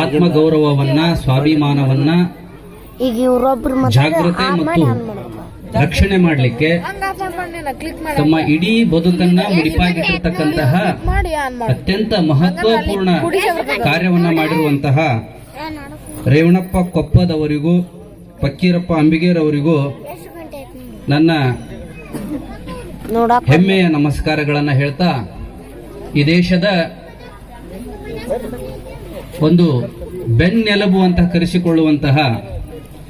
ಆತ್ಮಗೌರವವನ್ನ, ಸ್ವಾಭಿಮಾನವನ್ನ ಜಾಗೃತಿ ಮತ್ತು ರಕ್ಷಣೆ ಮಾಡಲಿಕ್ಕೆ ತಮ್ಮ ಇಡೀ ಬದುಕನ್ನ ಮುಡಿಪಾಗಿಟ್ಟಿರ್ತಕ್ಕಂತಹ ಅತ್ಯಂತ ಮಹತ್ವಪೂರ್ಣ ಕಾರ್ಯವನ್ನ ಮಾಡಿರುವಂತಹ ರೇವಣಪ್ಪ ಕೊಪ್ಪದವರಿಗೂ ಫಕ್ಕೀರಪ್ಪ ಅಂಬಿಗೇರವರಿಗೂ ನನ್ನ ಹೆಮ್ಮೆಯ ನಮಸ್ಕಾರಗಳನ್ನ ಹೇಳ್ತಾ, ಈ ದೇಶದ ಒಂದು ಬೆನ್ನೆಲುಬು ಅಂತ ಕರೆಸಿಕೊಳ್ಳುವಂತಹ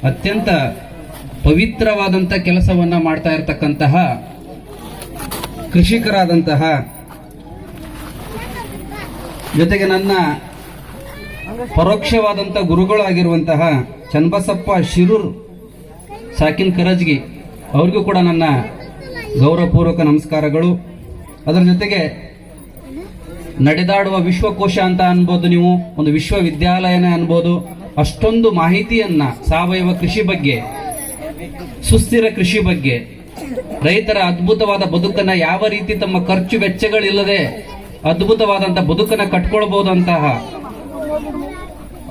ಅತ್ಯಂತ ಪವಿತ್ರವಾದಂತಹ ಕೆಲಸವನ್ನ ಮಾಡ್ತಾ ಇರತಕ್ಕಂತಹ ಕೃಷಿಕರಾದಂತಹ, ಜೊತೆಗೆ ನನ್ನ ಪರೋಕ್ಷವಾದಂತಹ ಗುರುಗಳಾಗಿರುವಂತಹ ಚನ್ನಬಸಪ್ಪ ಶಿರೂರ್ ಸಾಕಿನ್ ಕರಜ್ಗಿ ಅವ್ರಿಗೂ ಕೂಡ ನನ್ನ ಗೌರವಪೂರ್ವಕ ನಮಸ್ಕಾರಗಳು. ಅದರ ಜೊತೆಗೆ ನಡೆದಾಡುವ ವಿಶ್ವಕೋಶ ಅಂತ ಅನ್ಬೋದು, ನೀವು ಒಂದು ವಿಶ್ವವಿದ್ಯಾಲಯನೇ ಅನ್ಬೋದು. ಅಷ್ಟೊಂದು ಮಾಹಿತಿಯನ್ನ ಸಾವಯವ ಕೃಷಿ ಬಗ್ಗೆ, ಸುಸ್ಥಿರ ಕೃಷಿ ಬಗ್ಗೆ, ರೈತರ ಅದ್ಭುತವಾದ ಬದುಕನ್ನ ಯಾವ ರೀತಿ ತಮ್ಮ ಖರ್ಚು ವೆಚ್ಚಗಳಿಲ್ಲದೆ ಅದ್ಭುತವಾದಂತಹ ಬದುಕನ್ನ ಕಟ್ಕೊಳ್ಬಹುದಂತಹ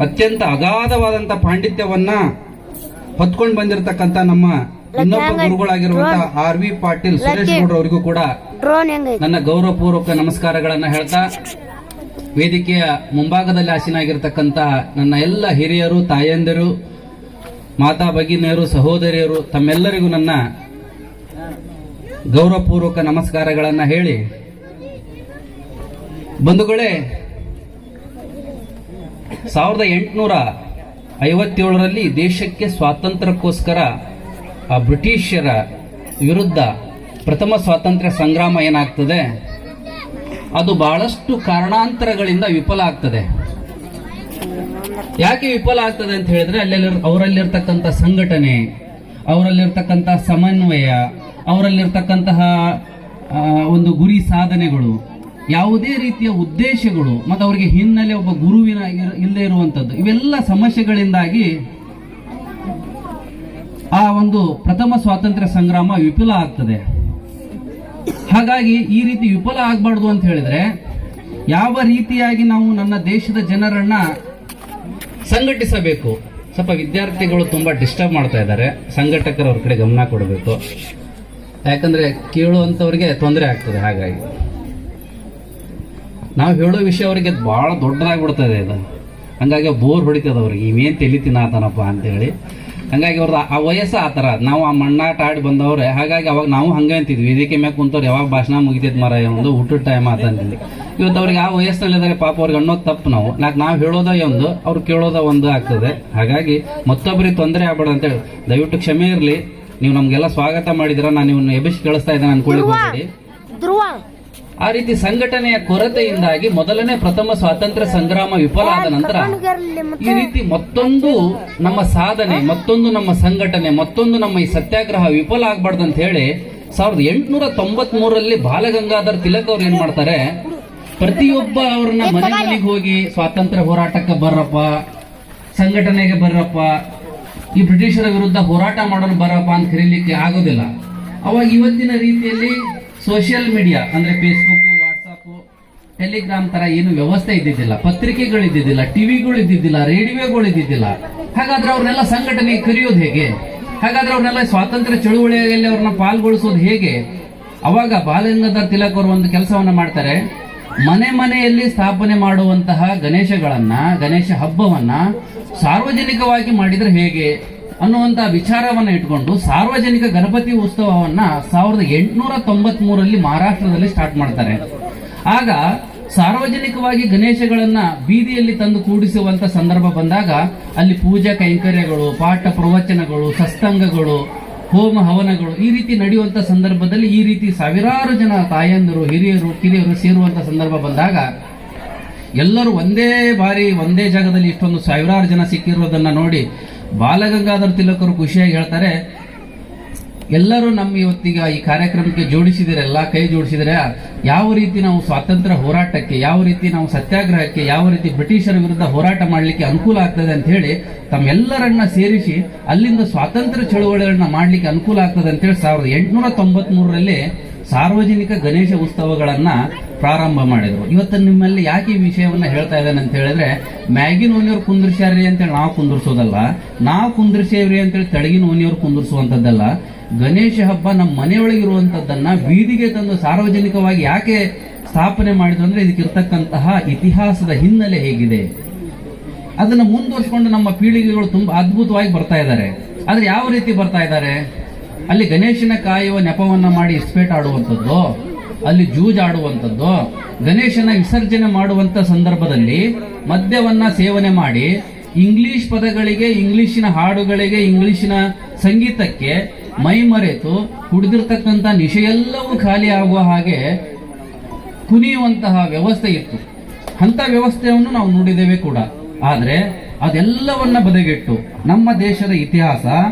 ಅತ್ಯಂತ ಅಗಾಧವಾದಂತಹ ಪಾಂಡಿತ್ಯವನ್ನ ಹೊತ್ಕೊಂಡು ಬಂದಿರತಕ್ಕಂತ ನಮ್ಮ ಇನ್ನೊಬ್ಬ ಗುರುಗಳಾಗಿರುವಂತಹ RV ಪಾಟೀಲ್ ಸುರೇಶ್ ಗೌಡ್ರ ಅವರಿಗೂ ಕೂಡ ನನ್ನ ಗೌರವಪೂರ್ವಕ ನಮಸ್ಕಾರಗಳನ್ನ ಹೇಳ್ತಾ, ವೇದಿಕೆಯ ಮುಂಭಾಗದಲ್ಲಿ ಆಸೀನಾಗಿರ್ತಕ್ಕಂತಹ ನನ್ನ ಎಲ್ಲ ಹಿರಿಯರು, ತಾಯಂದಿರು, ಮಾತಾ ಭಗಿನಿಯರು, ಸಹೋದರಿಯರು, ತಮ್ಮೆಲ್ಲರಿಗೂ ನನ್ನ ಗೌರವಪೂರ್ವಕ ನಮಸ್ಕಾರಗಳನ್ನ ಹೇಳಿ, ಬಂಧುಗಳೇ, 1857ರಲ್ಲಿ ದೇಶಕ್ಕೆ ಸ್ವಾತಂತ್ರ್ಯಕ್ಕೋಸ್ಕರ ಆ ಬ್ರಿಟಿಷರ ವಿರುದ್ಧ ಪ್ರಥಮ ಸ್ವಾತಂತ್ರ್ಯ ಸಂಗ್ರಾಮ ಏನಾಗ್ತದೆ, ಅದು ಬಹಳಷ್ಟು ಕಾರಣಾಂತರಗಳಿಂದ ವಿಫಲ ಆಗ್ತದೆ. ಯಾಕೆ ವಿಫಲ ಆಗ್ತದೆ ಅಂತ ಹೇಳಿದ್ರೆ, ಅವರಲ್ಲಿರ್ತಕ್ಕಂಥ ಸಂಘಟನೆ, ಅವರಲ್ಲಿರ್ತಕ್ಕಂಥ ಸಮನ್ವಯ, ಅವರಲ್ಲಿರ್ತಕ್ಕಂತಹ ಒಂದು ಗುರಿ ಸಾಧನೆಗಳು, ಯಾವುದೇ ರೀತಿಯ ಉದ್ದೇಶಗಳು ಮತ್ತು ಅವರಿಗೆ ಹಿನ್ನೆಲೆ ಒಬ್ಬ ಗುರುವಿನ ಇಲ್ಲದೆ ಇರುವಂತದ್ದು, ಇವೆಲ್ಲ ಸಮಸ್ಯೆಗಳಿಂದಾಗಿ ಆ ಒಂದು ಪ್ರಥಮ ಸ್ವಾತಂತ್ರ್ಯ ಸಂಗ್ರಾಮ ವಿಫಲ ಆಗ್ತದೆ. ಹಾಗಾಗಿ ಈ ರೀತಿ ವಿಫಲ ಆಗಬಾರ್ದು ಅಂತ ಹೇಳಿದ್ರೆ, ಯಾವ ರೀತಿಯಾಗಿ ನಾವು ನನ್ನ ದೇಶದ ಜನರನ್ನ ಸಂಘಟಿಸಬೇಕು. ಸ್ವಲ್ಪ ವಿದ್ಯಾರ್ಥಿಗಳು ತುಂಬಾ ಡಿಸ್ಟರ್ಬ್ ಮಾಡ್ತಾ ಇದ್ದಾರೆ, ಸಂಘಟಕರು ಅವ್ರ ಕಡೆ ಗಮನ ಕೊಡಬೇಕು. ಯಾಕಂದ್ರೆ ಕೇಳುವಂತವ್ರಿಗೆ ತೊಂದರೆ ಆಗ್ತದೆ. ಹಾಗಾಗಿ ನಾವು ಹೇಳೋ ವಿಷಯ ಅವರಿಗೆ ಬಹಳ ದೊಡ್ಡದಾಗ್ಬಿಡ್ತದೆ ಇದು. ಹಂಗಾಗಿ ಬೋರ್ ಹೊಡಿತದ ಅವ್ರಿಗೆ, ಇವೇನ್ ತಿಳಿತೀನಾತನಪ್ಪ ಅಂತೇಳಿ. ಹಂಗಾಗಿ ಅವ್ರದ್ದು ಆ ವಯಸ್ಸು ಆ ಥರ, ನಾವು ಆ ಮಣ್ಣಾಟ ಆಡಿ ಬಂದವ್ರೆ. ಹಾಗಾಗಿ ಅವಾಗ ನಾವು ಹಂಗೆ ಅಂತಿದ್ವಿ, ವೇದಿಕೆ ಮ್ಯಾಗ ಕುಂತವ್ರು ಯಾವಾಗ ಭಾಷಣ ಮುಗಿತೈತೆ ಮರ, ಒಂದು ಊಟದ ಟೈಮ್ ಆತಂತಿದ್ವಿ. ಇವತ್ತು ಅವ್ರಿಗೆ ಆ ವಯಸ್ಸಿನಲ್ಲಿದ್ದಾರೆ, ಪಾಪ ಅವ್ರಿಗೆ ಅನ್ನೋದು ತಪ್ಪು. ನಾವು ಹೇಳೋದ ಒಂದು, ಅವ್ರು ಕೇಳೋದ ಒಂದು ಆಗ್ತದೆ. ಹಾಗಾಗಿ ಮತ್ತೊಬ್ಬರಿಗೆ ತೊಂದರೆ ಆಗ್ಬೇಡ ಅಂತೇಳಿ ದಯವಿಟ್ಟು ಕ್ಷಮೆ ಇರಲಿ. ನೀವು ನಮ್ಗೆಲ್ಲ ಸ್ವಾಗತ ಮಾಡಿದಿರ, ನಾನು ನಿಮ್ಮನ್ನು ಎಬ್ಬಿಸಿ ಕಳಿಸ್ತಾ ಇದ್ದೇನೆ ಅನ್ಕೊಳ್ಳಿ. ಆ ರೀತಿ ಸಂಘಟನೆಯ ಕೊರತೆಯಿಂದಾಗಿ ಮೊದಲನೇ ಪ್ರಥಮ ಸ್ವಾತಂತ್ರ್ಯ ಸಂಗ್ರಾಮ ವಿಫಲ ಆದ ನಂತರ ಈ ರೀತಿ ಮತ್ತೊಂದು ನಮ್ಮ ಸಾಧನೆ, ಮತ್ತೊಂದು ನಮ್ಮ ಸಂಘಟನೆ, ಮತ್ತೊಂದು ನಮ್ಮ ಈ ಸತ್ಯಾಗ್ರಹ ವಿಫಲ ಆಗ್ಬಾರ್ದು ಅಂತ ಹೇಳಿ 1893ರಲ್ಲಿ ಬಾಲಗಂಗಾಧರ್ ತಿಲಕ್ ಅವ್ರು ಏನ್ ಮಾಡ್ತಾರೆ, ಪ್ರತಿಯೊಬ್ಬ ಅವ್ರನ್ನ ಮನೆಗೆ ಹೋಗಿ ಸ್ವಾತಂತ್ರ್ಯ ಹೋರಾಟಕ್ಕೆ ಬರ್ರಪ್ಪ, ಸಂಘಟನೆಗೆ ಬರ್ರಪ್ಪ, ಈ ಬ್ರಿಟಿಷರ ವಿರುದ್ಧ ಹೋರಾಟ ಮಾಡೋಣ ಬರಪ್ಪ ಅಂತ ಕರೀಲಿಕ್ಕೆ ಆಗೋದಿಲ್ಲ. ಅವಾಗ ಇವತ್ತಿನ ರೀತಿಯಲ್ಲಿ ಸೋಷಿಯಲ್ ಮೀಡಿಯಾ ಅಂದ್ರೆ ಫೇಸ್ಬುಕ್, ವಾಟ್ಸಪ್, ಟೆಲಿಗ್ರಾಮ್ ತರ ಏನು ವ್ಯವಸ್ಥೆ ಇದ್ದಿದ್ದಿಲ್ಲ, ಪತ್ರಿಕೆಗಳು ಇದ್ದಿದ್ದಿಲ್ಲ, ಟಿವಿಗಳು ಇದ್ದಿದ್ದಿಲ್ಲ, ರೇಡಿಯೋಗಳು ಇದ್ದಿದ್ದಿಲ್ಲ. ಹಾಗಾದ್ರೆ ಅವ್ರನ್ನೆಲ್ಲ ಸಂಘಟನೆಗೆ ಕರೆಯೋದು ಹೇಗೆ? ಹಾಗಾದ್ರೆ ಅವ್ರನ್ನೆಲ್ಲ ಸ್ವಾತಂತ್ರ್ಯ ಚಳುವಳಿಯಲ್ಲಿ ಅವ್ರನ್ನ ಪಾಲ್ಗೊಳಿಸೋದು ಹೇಗೆ? ಅವಾಗ ಬಾಲಗಂಗಾಧರ್ ತಿಲಕ್ ಅವರು ಒಂದು ಕೆಲಸವನ್ನ ಮಾಡ್ತಾರೆ. ಮನೆ ಮನೆಯಲ್ಲಿ ಸ್ಥಾಪನೆ ಮಾಡುವಂತಹ ಗಣೇಶ ಹಬ್ಬವನ್ನ ಸಾರ್ವಜನಿಕವಾಗಿ ಮಾಡಿದ್ರೆ ಹೇಗೆ ಅನ್ನುವಂತ ವಿಚಾರವನ್ನ ಇಟ್ಕೊಂಡು ಸಾರ್ವಜನಿಕ ಗಣಪತಿ ಉತ್ಸವವನ್ನ 1893ರಲ್ಲಿ ಮಹಾರಾಷ್ಟ್ರದಲ್ಲಿ ಸ್ಟಾರ್ಟ್ ಮಾಡ್ತಾರೆ. ಆಗ ಸಾರ್ವಜನಿಕವಾಗಿ ಗಣೇಶಗಳನ್ನ ಬೀದಿಯಲ್ಲಿ ತಂದು ಕೂಡಿಸುವಂತ ಸಂದರ್ಭ ಬಂದಾಗ ಅಲ್ಲಿ ಪೂಜಾ ಕೈಂಕರ್ಯಗಳು, ಪಾಠ ಪ್ರವಚನಗಳು, ಸತ್ಸಂಗಗಳು, ಹೋಮ ಹವನಗಳು ಈ ರೀತಿ ನಡೆಯುವಂತ ಸಂದರ್ಭದಲ್ಲಿ ಈ ರೀತಿ ಸಾವಿರಾರು ಜನ ತಾಯಂದಿರು, ಹಿರಿಯರು, ಕಿರಿಯರು ಸೇರುವಂತ ಸಂದರ್ಭ ಬಂದಾಗ ಎಲ್ಲರೂ ಒಂದೇ ಬಾರಿ ಒಂದೇ ಜಾಗದಲ್ಲಿ ಇಷ್ಟೊಂದು ಸಾವಿರಾರು ಜನ ಸಿಕ್ಕಿರೋದನ್ನ ನೋಡಿ ಬಾಲಗಂಗಾಧರ್ ತಿಲಕರು ಖುಷಿಯಾಗಿ ಹೇಳ್ತಾರೆ, ಎಲ್ಲರೂ ನಮ್ಮ ಇವತ್ತೀಗ ಈ ಕಾರ್ಯಕ್ರಮಕ್ಕೆ ಜೋಡಿಸಿದಿರಲ್ಲ, ಕೈ ಜೋಡಿಸಿದರೆ ಯಾವ ರೀತಿ ನಾವು ಸ್ವಾತಂತ್ರ್ಯ ಹೋರಾಟಕ್ಕೆ, ಯಾವ ರೀತಿ ನಾವು ಸತ್ಯಾಗ್ರಹಕ್ಕೆ, ಯಾವ ರೀತಿ ಬ್ರಿಟಿಷರ ವಿರುದ್ಧ ಹೋರಾಟ ಮಾಡಲಿಕ್ಕೆ ಅನುಕೂಲ ಆಗ್ತದೆ ಅಂತ ಹೇಳಿ ತಮ್ಮೆಲ್ಲರನ್ನ ಸೇರಿಸಿ ಅಲ್ಲಿಂದ ಸ್ವಾತಂತ್ರ್ಯ ಚಳುವಳಿಗಳನ್ನ ಮಾಡಲಿಕ್ಕೆ ಅನುಕೂಲ ಆಗ್ತದೆ ಅಂತ ಹೇಳಿ 1893ರಲ್ಲಿ ಸಾರ್ವಜನಿಕ ಗಣೇಶ ಉತ್ಸವಗಳನ್ನ ಪ್ರಾರಂಭ ಮಾಡಿದ್ರು. ಇವತ್ತು ನಿಮ್ಮಲ್ಲಿ ಯಾಕೆ ಈ ವಿಷಯವನ್ನ ಹೇಳ್ತಾ ಇದ್ದೇನೆ ಅಂತ ಹೇಳಿದ್ರೆ, ಮ್ಯಾಗಿನ ಓಣಿಯವ್ರು ಕುಂದಿರ್ಸ್ಯಾರ್ರಿ ಅಂತೇಳಿ ನಾವು ಕುಂದಿರ್ಸೋದಲ್ಲ, ನಾವು ಕುಂದಿರ್ಸೇವ್ರಿ ಅಂತೇಳಿ ತಳಗಿನ ಓಣಿಯವ್ರು ಕುಂದಿರ್ಸುವಂತದ್ದಲ್ಲ. ಗಣೇಶ ಹಬ್ಬ ನಮ್ಮ ಮನೆಯೊಳಗಿರುವಂತದ್ದನ್ನ ಬೀದಿಗೆ ತಂದು ಸಾರ್ವಜನಿಕವಾಗಿ ಯಾಕೆ ಸ್ಥಾಪನೆ ಮಾಡಿದ್ರು ಅಂದ್ರೆ, ಇದಕ್ಕಿರ್ತಕ್ಕಂತಹ ಇತಿಹಾಸದ ಹಿನ್ನೆಲೆ ಹೇಗಿದೆ ಅದನ್ನ ಮುಂದುವರಿಸಿಕೊಂಡು ನಮ್ಮ ಪೀಳಿಗೆಗಳು ತುಂಬಾ ಅದ್ಭುತವಾಗಿ ಬರ್ತಾ ಇದ್ದಾರೆ. ಆದ್ರೆ ಯಾವ ರೀತಿ ಬರ್ತಾ ಇದ್ದಾರೆ? ಅಲ್ಲಿ ಗಣೇಶನ ಕಾಯುವ ನೆಪವನ್ನ ಮಾಡಿ ಇಸ್ಪೇಟ್ ಆಡುವಂಥದ್ದು, ಅಲ್ಲಿ ಜೂಜಾಡುವಂಥದ್ದು, ಗಣೇಶನ ವಿಸರ್ಜನೆ ಮಾಡುವಂತ ಸಂದರ್ಭದಲ್ಲಿ ಮದ್ಯವನ್ನ ಸೇವನೆ ಮಾಡಿ ಇಂಗ್ಲಿಷ್ ಪದಗಳಿಗೆ, ಇಂಗ್ಲಿಶಿನ ಹಾಡುಗಳಿಗೆ, ಇಂಗ್ಲಿಶಿನ ಸಂಗೀತಕ್ಕೆ ಮೈ ಮರೆತು ಕುಡಿದಿರ್ತಕ್ಕಂಥ ನಿಶೆಯೆಲ್ಲವೂ ಖಾಲಿ ಆಗುವ ಹಾಗೆ ಕುಣಿಯುವಂತಹ ವ್ಯವಸ್ಥೆ ಇತ್ತು. ಅಂತ ವ್ಯವಸ್ಥೆಯನ್ನು ನಾವು ನೋಡಿದ್ದೇವೆ ಕೂಡ. ಆದ್ರೆ ಅದೆಲ್ಲವನ್ನ ಬದಿಗಿಟ್ಟು ನಮ್ಮ ದೇಶದ ಇತಿಹಾಸ,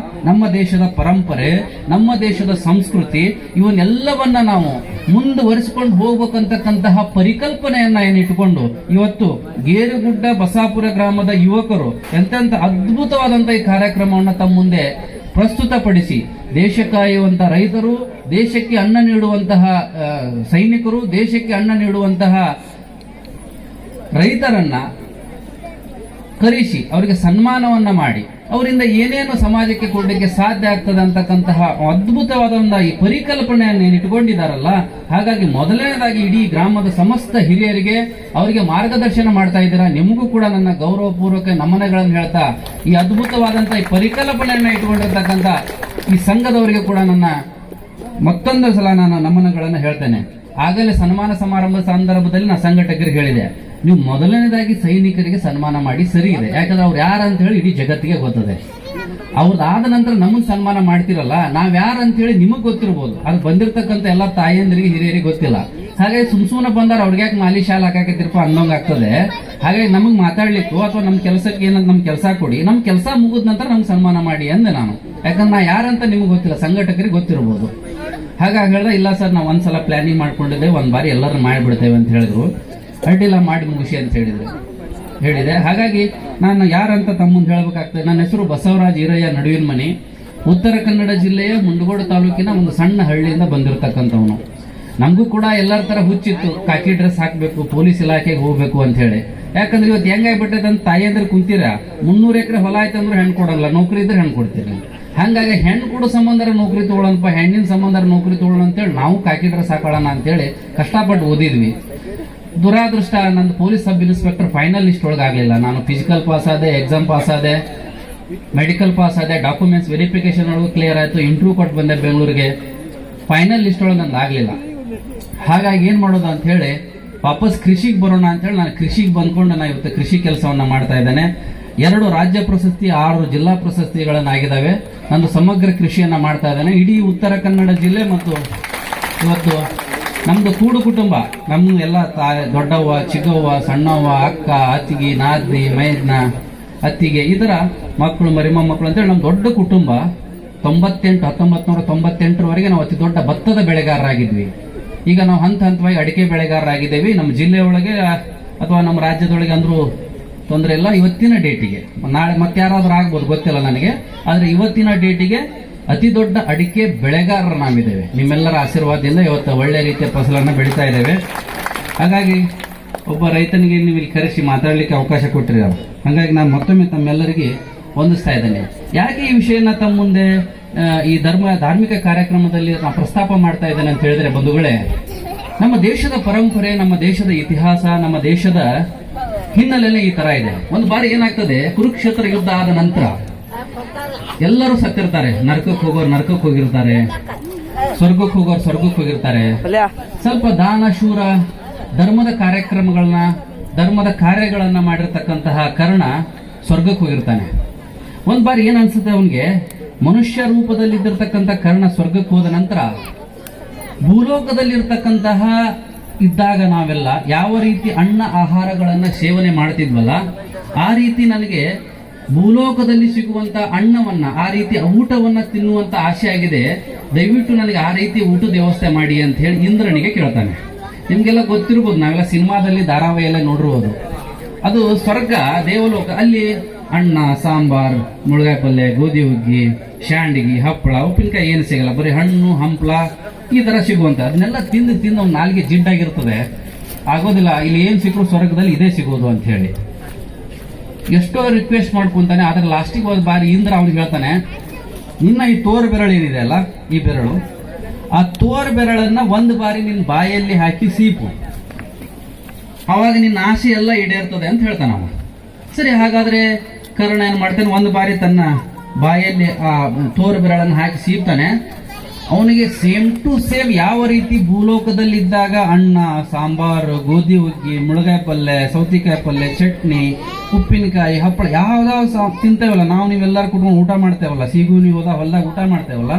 ನಮ್ಮ ದೇಶದ ಪರಂಪರೆ, ನಮ್ಮ ದೇಶದ ಸಂಸ್ಕೃತಿ ಇವನ್ನೆಲ್ಲವನ್ನ ನಾವು ಮುಂದುವರಿಸಿಕೊಂಡು ಹೋಗ್ಬೇಕಂತಕ್ಕಂತಹ ಪರಿಕಲ್ಪನೆಯನ್ನ ಏನಿಟ್ಟುಕೊಂಡು ಇವತ್ತು ಗೇರುಗುಡ್ಡ ಬಸಾಪುರ ಗ್ರಾಮದ ಯುವಕರು ಎಂತೆಂತ ಅದ್ಭುತವಾದಂತಹ ಈ ಕಾರ್ಯಕ್ರಮವನ್ನು ತಮ್ಮ ಮುಂದೆ ಪ್ರಸ್ತುತಪಡಿಸಿ, ದೇಶ ಕಾಯುವಂತಹ ರೈತರು, ದೇಶಕ್ಕೆ ಅನ್ನ ನೀಡುವಂತಹ ಸೈನಿಕರು, ದೇಶಕ್ಕೆ ಅನ್ನ ನೀಡುವಂತಹ ರೈತರನ್ನ ಕರೆಸಿ ಅವರಿಗೆ ಸನ್ಮಾನವನ್ನ ಮಾಡಿ ಅವರಿಂದ ಏನೇನು ಸಮಾಜಕ್ಕೆ ಕೊಡಲಿಕ್ಕೆ ಸಾಧ್ಯ ಆಗ್ತದೆ ಅಂತಕ್ಕಂತಹ ಅದ್ಭುತವಾದ ಈ ಪರಿಕಲ್ಪನೆಯನ್ನು ಇಟ್ಕೊಂಡಿದ್ದಾರಲ್ಲ. ಹಾಗಾಗಿ ಮೊದಲನೇದಾಗಿ ಇಡೀ ಗ್ರಾಮದ ಸಮಸ್ತ ಹಿರಿಯರಿಗೆ ಅವರಿಗೆ ಮಾರ್ಗದರ್ಶನ ಮಾಡ್ತಾ ಇದ್ದೀರಾ. ನಿಮಗೂ ಕೂಡ ನನ್ನ ಗೌರವಪೂರ್ವಕ ನಮನಗಳನ್ನು ಹೇಳ್ತಾ, ಈ ಅದ್ಭುತವಾದಂತಹ ಈ ಪರಿಕಲ್ಪನೆಯನ್ನ ಇಟ್ಕೊಂಡಿರ್ತಕ್ಕಂಥ ಈ ಸಂಘದವರಿಗೆ ಕೂಡ ನನ್ನ ಮತ್ತೊಂದು ಸಲ ನಾನು ನಮನಗಳನ್ನು ಹೇಳ್ತೇನೆ. ಆಗಲೇ ಸನ್ಮಾನ ಸಮಾರಂಭದ ಸಂದರ್ಭದಲ್ಲಿ ನಾನು ಸಂಘಟಕರಿಗೆ ಹೇಳಿದೆ, ನೀವು ಮೊದಲನೇದಾಗಿ ಸೈನಿಕರಿಗೆ ಸನ್ಮಾನ ಮಾಡಿ ಸರಿ ಇದೆ, ಯಾಕಂದ್ರೆ ಅವ್ರು ಯಾರು ಅಂತ ಹೇಳಿ ಇಡೀ ಜಗತ್ತಿಗೆ ಗೊತ್ತದೆ. ಅವ್ರದ್ದಾದ ನಂತರ ನಮಗ್ ಸನ್ಮಾನ ಮಾಡ್ತಿರಲ್ಲ, ನಾವ್ ಯಾರು ಅಂತ ಹೇಳಿ ನಿಮಗ್ ಗೊತ್ತಿರ್ಬೋದು, ಅದು ಬಂದಿರತಕ್ಕಂತ ಎಲ್ಲ ತಾಯಂದ್ರಿಗೆ ಹಿರಿಯರಿಗೆ ಗೊತ್ತಿಲ್ಲ. ಹಾಗಾಗಿ ಸುಮ್ನೆ ಬಂದಾರ ಅವ್ರಿಗೆ ಯಾಕೆ ಮಾಲಿ ಶಾಲೆ ಹಾಕಾಕತ್ತಿರಪ್ಪ ಅನ್ನೋಂಗ್ ಆಗ್ತದೆ. ಹಾಗಾಗಿ ನಮಗ್ ಮಾತಾಡ್ಲಿಕ್ಕೂ ಅಥವಾ ನಮ್ ಕೆಲಸಕ್ಕೆ ಏನಂತ ನಮ್ ಕೆಲಸ ಕೊಡಿ, ನಮ್ ಕೆಲಸ ಮುಗಿದ ನಂತರ ನಮ್ಗೆ ಸನ್ಮಾನ ಮಾಡಿ ಅಂದೆ ನಾನು. ಯಾಕಂದ್ರೆ ನಾ ಯಾರಂತ ನಿಮ್ಗೆ ಗೊತ್ತಿಲ್ಲ, ಸಂಘಟಕರಿಗೆ ಗೊತ್ತಿರ್ಬೋದು. ಹಾಗಾಗಿ ಹೇಳ್ದ, ಇಲ್ಲ ಸರ್ ನಾವು ಒಂದ್ಸಲ ಪ್ಲಾನಿಂಗ್ ಮಾಡ್ಕೊಂಡಿದ್ದೇವೆ, ಒಂದ್ ಬಾರಿ ಎಲ್ಲರೂ ಮಾಡಿಬಿಡ್ತೇವೆ ಅಂತ ಹೇಳಿದ್ರು. ಅಡ್ಡಿಲ್ಲ, ಮಾಡಿ ಮುಗಿಸಿ ಅಂತ ಹೇಳಿದೆ. ಹಾಗಾಗಿ ನಾನು ಯಾರಂತ ತಮ್ಮ ಮುಂದೆ ಹೇಳ್ಬೇಕಾಗ್ತದೆ. ನನ್ನ ಹೆಸರು ಬಸವರಾಜ್ ಈರಯ್ಯ ನಡುವಿನ ಮನಿ, ಉತ್ತರ ಕನ್ನಡ ಜಿಲ್ಲೆಯ ಮುಂಡಗೋಡು ತಾಲೂಕಿನ ಒಂದು ಸಣ್ಣ ಹಳ್ಳಿಯಿಂದ ಬಂದಿರತಕ್ಕಂಥವನು. ನಮಗೂ ಕೂಡ ಎಲ್ಲರ ತರ ಹುಚ್ಚಿತ್ತು, ಕಾಕಿ ಡ್ರೆಸ್ ಹಾಕ್ಬೇಕು, ಪೊಲೀಸ್ ಇಲಾಖೆಗೆ ಹೋಗ್ಬೇಕು ಅಂತ ಹೇಳಿ. ಯಾಕಂದ್ರೆ ಇವತ್ತು ಹೆಂಗಾಗ್ಬಿಟ್ಟೈತೆ ಅಂತ ತಾಯಿ ಅಂದ್ರೆ ಕುಂತೀರ, 300 ಎಕರೆ ಹೊಲ ಆಯ್ತಂದ್ರೆ ಹೆಣ್ಣು ಕೊಡಲ್ಲ, ನೌಕರಿ ಇದ್ರೆ ಹೆಣ್ಣು ಕೊಡ್ತೀರಿ. ಹಂಗಾಗಿ ಹೆಣ್ಣು ಕೊಡೋ ಸಂಬಂಧ ನೌಕರಿ ತಗೊಳ್ಳೋಣಪ್ಪ, ಹೆಣ್ಣಿನ ಸಂಬಂಧ ನೌಕರಿ ತಗೊಳ್ಳೋಣ ಅಂತೇಳಿ ನಾವು ಕಾಕಿ ಡ್ರೆಸ್ ಹಾಕೊಳ್ಳೋಣ ಅಂತೇಳಿ ಕಷ್ಟಪಟ್ಟು ಓದಿದ್ವಿ. ದುರಾದೃಷ್ಟ, ನಂದು police sub inspector final list ಒಳಗಾಗಲಿಲ್ಲ. ನಾನು ಫಿಸಿಕಲ್ ಪಾಸ್ ಆದೆ, ಎಕ್ಸಾಮ್ ಪಾಸ್ ಆದೆ, ಮೆಡಿಕಲ್ ಪಾಸ್ ಆದೆ, ಡಾಕ್ಯುಮೆಂಟ್ಸ್ ವೆರಿಫಿಕೇಶನ್ ಒಳಗೂ ಕ್ಲಿಯರ್ ಆಯ್ತು, ಇಂಟರ್ವ್ಯೂ ಕೊಟ್ಟು ಬಂದೆ ಬೆಂಗಳೂರಿಗೆ. ಫೈನಲ್ ಲಿಸ್ಟ್ ಒಳಗೆ ನಂದು ಆಗಲಿಲ್ಲ. ಹಾಗಾಗಿ ಏನ್ ಮಾಡೋದು ಅಂತ ಹೇಳಿ ವಾಪಸ್ ಕೃಷಿಗೆ ಬರೋಣ ಅಂತ ಹೇಳಿ ನಾನು ಕೃಷಿಗೆ ಬಂದ್ಕೊಂಡು ನಾನು ಇವತ್ತು ಕೃಷಿ ಕೆಲಸವನ್ನ ಮಾಡ್ತಾ ಇದ್ದೇನೆ. 2 ರಾಜ್ಯ ಪ್ರಶಸ್ತಿ, 6 ಜಿಲ್ಲಾ ಪ್ರಶಸ್ತಿಗಳನ್ನಾಗಿದ್ದಾವೆ. ನಂದು ಸಮಗ್ರ ಕೃಷಿಯನ್ನ ಮಾಡ್ತಾ ಇದ್ದೇನೆ. ಇಡೀ ಉತ್ತರ ಕನ್ನಡ ಜಿಲ್ಲೆ ಮತ್ತು ಇವತ್ತು ನಮ್ದು ಕೂಡು ಕುಟುಂಬ, ನಮ್ಮ ಎಲ್ಲ ದೊಡ್ಡವ್ವ, ಚಿಕ್ಕವ್ವ, ಸಣ್ಣವ್ವ, ಅಕ್ಕ, ಅತ್ತಿಗೆ, ನಾದ್ನಿ, ಮೈದ್ನ, ಅತ್ತಿಗೆ, ಈ ತರ ಮಕ್ಕಳು, ಮರಿಮಕ್ಕಳು ಅಂತೇಳಿ ನಮ್ಮ ದೊಡ್ಡ ಕುಟುಂಬ. 1998ರವರೆಗೆ ನಾವು ಅತಿ ದೊಡ್ಡ ಭತ್ತದ ಬೆಳೆಗಾರರಾಗಿದ್ವಿ. ಈಗ ನಾವು ಹಂತವಾಗಿ ಅಡಿಕೆ ಬೆಳೆಗಾರರಾಗಿದ್ದೇವೆ. ನಮ್ಮ ಜಿಲ್ಲೆಯೊಳಗೆ ಅಥವಾ ನಮ್ಮ ರಾಜ್ಯದೊಳಗೆ ಅಂದ್ರೂ ತೊಂದರೆ ಇಲ್ಲ. ಇವತ್ತಿನ ಡೇಟಿಗೆ, ನಾಳೆ ಮತ್ತೆ ಯಾರಾದ್ರೂ ಆಗ್ಬೋದು ಗೊತ್ತಿಲ್ಲ ನನಗೆ, ಆದ್ರೆ ಇವತ್ತಿನ ಡೇಟಿಗೆ ಅತಿ ದೊಡ್ಡ ಅಡಿಕೆ ಬೆಳೆಗಾರರು ನಾವಿದ್ದೇವೆ. ನಿಮ್ಮೆಲ್ಲರ ಆಶೀರ್ವಾದದಿಂದ ಇವತ್ತು ಒಳ್ಳೆ ರೀತಿಯ ಫಸಲನ್ನು ಬೆಳೀತಾ ಇದ್ದೇವೆ. ಹಾಗಾಗಿ ಒಬ್ಬ ರೈತನಿಗೆ ನೀವು ಇಲ್ಲಿ ಕರೆಸಿ ಮಾತಾಡಲಿಕ್ಕೆ ಅವಕಾಶ ಕೊಟ್ಟಿರಿ. ಹಾಗಾಗಿ ನಾನು ಮತ್ತೊಮ್ಮೆ ತಮ್ಮೆಲ್ಲರಿಗೆ ವಂದಿಸ್ತಾ ಇದ್ದೇನೆ. ಯಾಕೆ ಈ ವಿಷಯನ ತಮ್ಮ ಮುಂದೆ ಈ ಧಾರ್ಮಿಕ ಕಾರ್ಯಕ್ರಮದಲ್ಲಿ ನಾನು ಪ್ರಸ್ತಾಪ ಮಾಡ್ತಾ ಇದ್ದೇನೆ ಅಂತ ಹೇಳಿದ್ರೆ, ಬಂಧುಗಳೇ, ನಮ್ಮ ದೇಶದ ಪರಂಪರೆ, ನಮ್ಮ ದೇಶದ ಇತಿಹಾಸ, ನಮ್ಮ ದೇಶದ ಹಿನ್ನೆಲೆ ಈ ತರ ಇದೆ. ಒಂದು ಬಾರಿ ಏನಾಗ್ತದೆ, ಕುರುಕ್ಷೇತ್ರ ಯುದ್ಧ ಆದ ನಂತರ ಎಲ್ಲರೂ ಸತ್ತಿರ್ತಾರೆ. ನರಕಕ್ಕೆ ಹೋಗೋರು ನರಕಕ್ಕೆ ಹೋಗಿರ್ತಾರೆ, ಸ್ವರ್ಗಕ್ಕೆ ಹೋಗೋರು ಸ್ವರ್ಗಕ್ಕೆ ಹೋಗಿರ್ತಾರೆ. ಸ್ವಲ್ಪ ದಾನ ಶೂರ ಧರ್ಮದ ಕಾರ್ಯಗಳನ್ನ ಮಾಡಿರ್ತಕ್ಕಂತಹ ಕರ್ಣ ಸ್ವರ್ಗಕ್ಕೆ ಹೋಗಿರ್ತಾನೆ. ಒಂದ್ ಬಾರಿ ಏನ್ ಅನ್ಸುತ್ತೆ ಅವನ್ಗೆ, ಮನುಷ್ಯ ರೂಪದಲ್ಲಿದ್ದಿರ್ತಕ್ಕಂಥ ಕರ್ಣ ಸ್ವರ್ಗಕ್ಕೆ ಹೋದ ನಂತರ ಭೂಲೋಕದಲ್ಲಿರ್ತಕ್ಕಂತಹ ಇದ್ದಾಗ ನಾವೆಲ್ಲ ಯಾವ ರೀತಿ ಅನ್ನ ಆಹಾರಗಳನ್ನ ಸೇವನೆ ಮಾಡ್ತಿದ್ವಲ್ಲ, ಆ ರೀತಿ ನನಗೆ ಭೂಲೋಕದಲ್ಲಿ ಸಿಗುವಂತ ಅನ್ನವನ್ನ, ಆ ರೀತಿ ಊಟವನ್ನ ತಿನ್ನುವಂತ ಆಸೆ ಆಗಿದೆ, ದಯವಿಟ್ಟು ನನಗೆ ಆ ರೀತಿ ಊಟದ ವ್ಯವಸ್ಥೆ ಮಾಡಿ ಅಂತ ಹೇಳಿ ಇಂದ್ರನಿಗೆ ಕೇಳ್ತಾನೆ. ನಿಮ್ಗೆಲ್ಲ ಗೊತ್ತಿರ್ಬೋದು, ನಾವೆಲ್ಲ ಸಿನಿಮಾದಲ್ಲಿ ಧಾರಾವಾಹಿ ಎಲ್ಲ ನೋಡಿರ್ಬೋದು. ಅದು ಸ್ವರ್ಗ, ದೇವಲೋಕ. ಅಲ್ಲಿ ಅನ್ನ, ಸಾಂಬಾರ್, ಮುಳುಗಾಯಿ ಪಲ್ಯ, ಗೋಧಿ ಹುಗ್ಗಿ, ಶಾಂಡಿಗೆ, ಹಪ್ಪಳ, ಉಪ್ಪಿನಕಾಯಿ ಏನು ಸಿಗಲ್ಲ, ಬರೀ ಹಣ್ಣು ಹಂಪ್ಲ ಈ ತರ ಸಿಗುವಂತ ಅದನ್ನೆಲ್ಲ ತಿಂದು ಅವ್ನ ನಾಲ್ಗೆ ಜಿಡ್ಡಾಗಿರ್ತದೆ. ಆಗೋದಿಲ್ಲ, ಇಲ್ಲಿ ಏನ್ ಸಿಕ್ಕರು ಸ್ವರ್ಗದಲ್ಲಿ ಇದೇ ಸಿಗೋದು ಅಂತ ಹೇಳಿ ಎಷ್ಟೋ ರಿಕ್ವೆಸ್ಟ್ ಮಾಡ್ಕೊಂತಾನೆ. ಆದ್ರೆ ಲಾಸ್ಟಿಗೆ ಒಂದು ಬಾರಿ ಇಂದ್ರ ಅವ್ನಿಗೆ ಹೇಳ್ತಾನೆ, ನಿನ್ನ ಈ ತೋರ್ ಬೆರಳು ಏನಿದೆ ಅಲ್ಲ, ಈ ಬೆರಳು, ಆ ತೋರ್ ಬೆರಳನ್ನ ಒಂದು ಬಾರಿ ನಿನ್ನ ಬಾಯಲ್ಲಿ ಹಾಕಿ ಸೀಪು, ಅವಾಗ ನಿನ್ನ ಆಸೆ ಎಲ್ಲ ಈಡೇರ್ತದೆ ಅಂತ ಹೇಳ್ತಾನ ಅವ. ಸರಿ, ಹಾಗಾದ್ರೆ ಕರ್ಣ ಏನ್ ಮಾಡ್ತಾನೆ, ಒಂದು ಬಾರಿ ತನ್ನ ಬಾಯಲ್ಲಿ ಆ ತೋರ್ ಬೆರಳನ್ನು ಹಾಕಿ ಸೀಪ್ತಾನೆ. ಅವನಿಗೆ ಸೇಮ್ ಟು ಸೇಮ್ ಯಾವ ರೀತಿ ಭೂಲೋಕದಲ್ಲಿದ್ದಾಗ ಅನ್ನ, ಸಾಂಬಾರು, ಗೋಧಿ ಹುಗ್ಗಿ, ಮುಳಗಾಯಿ ಪಲ್ಯ, ಸೌತಿಕಾಯಿ ಪಲ್ಯ, ಚಟ್ನಿ, ಉಪ್ಪಿನಕಾಯಿ, ಹಪ್ಪಳ ಯಾವ್ದಾವ್ ತಿಂತೇವಲ್ಲ ನಾವು, ನೀವೆಲ್ಲರೂ ಕುಟ್ಕೊಂಡು ಊಟ ಮಾಡ್ತೇವಲ್ಲ, ಸೀಗೂನಿ ಹೋದ ಹೊಲ್ದಾಗ ಊಟ ಮಾಡ್ತೇವಲ್ಲ,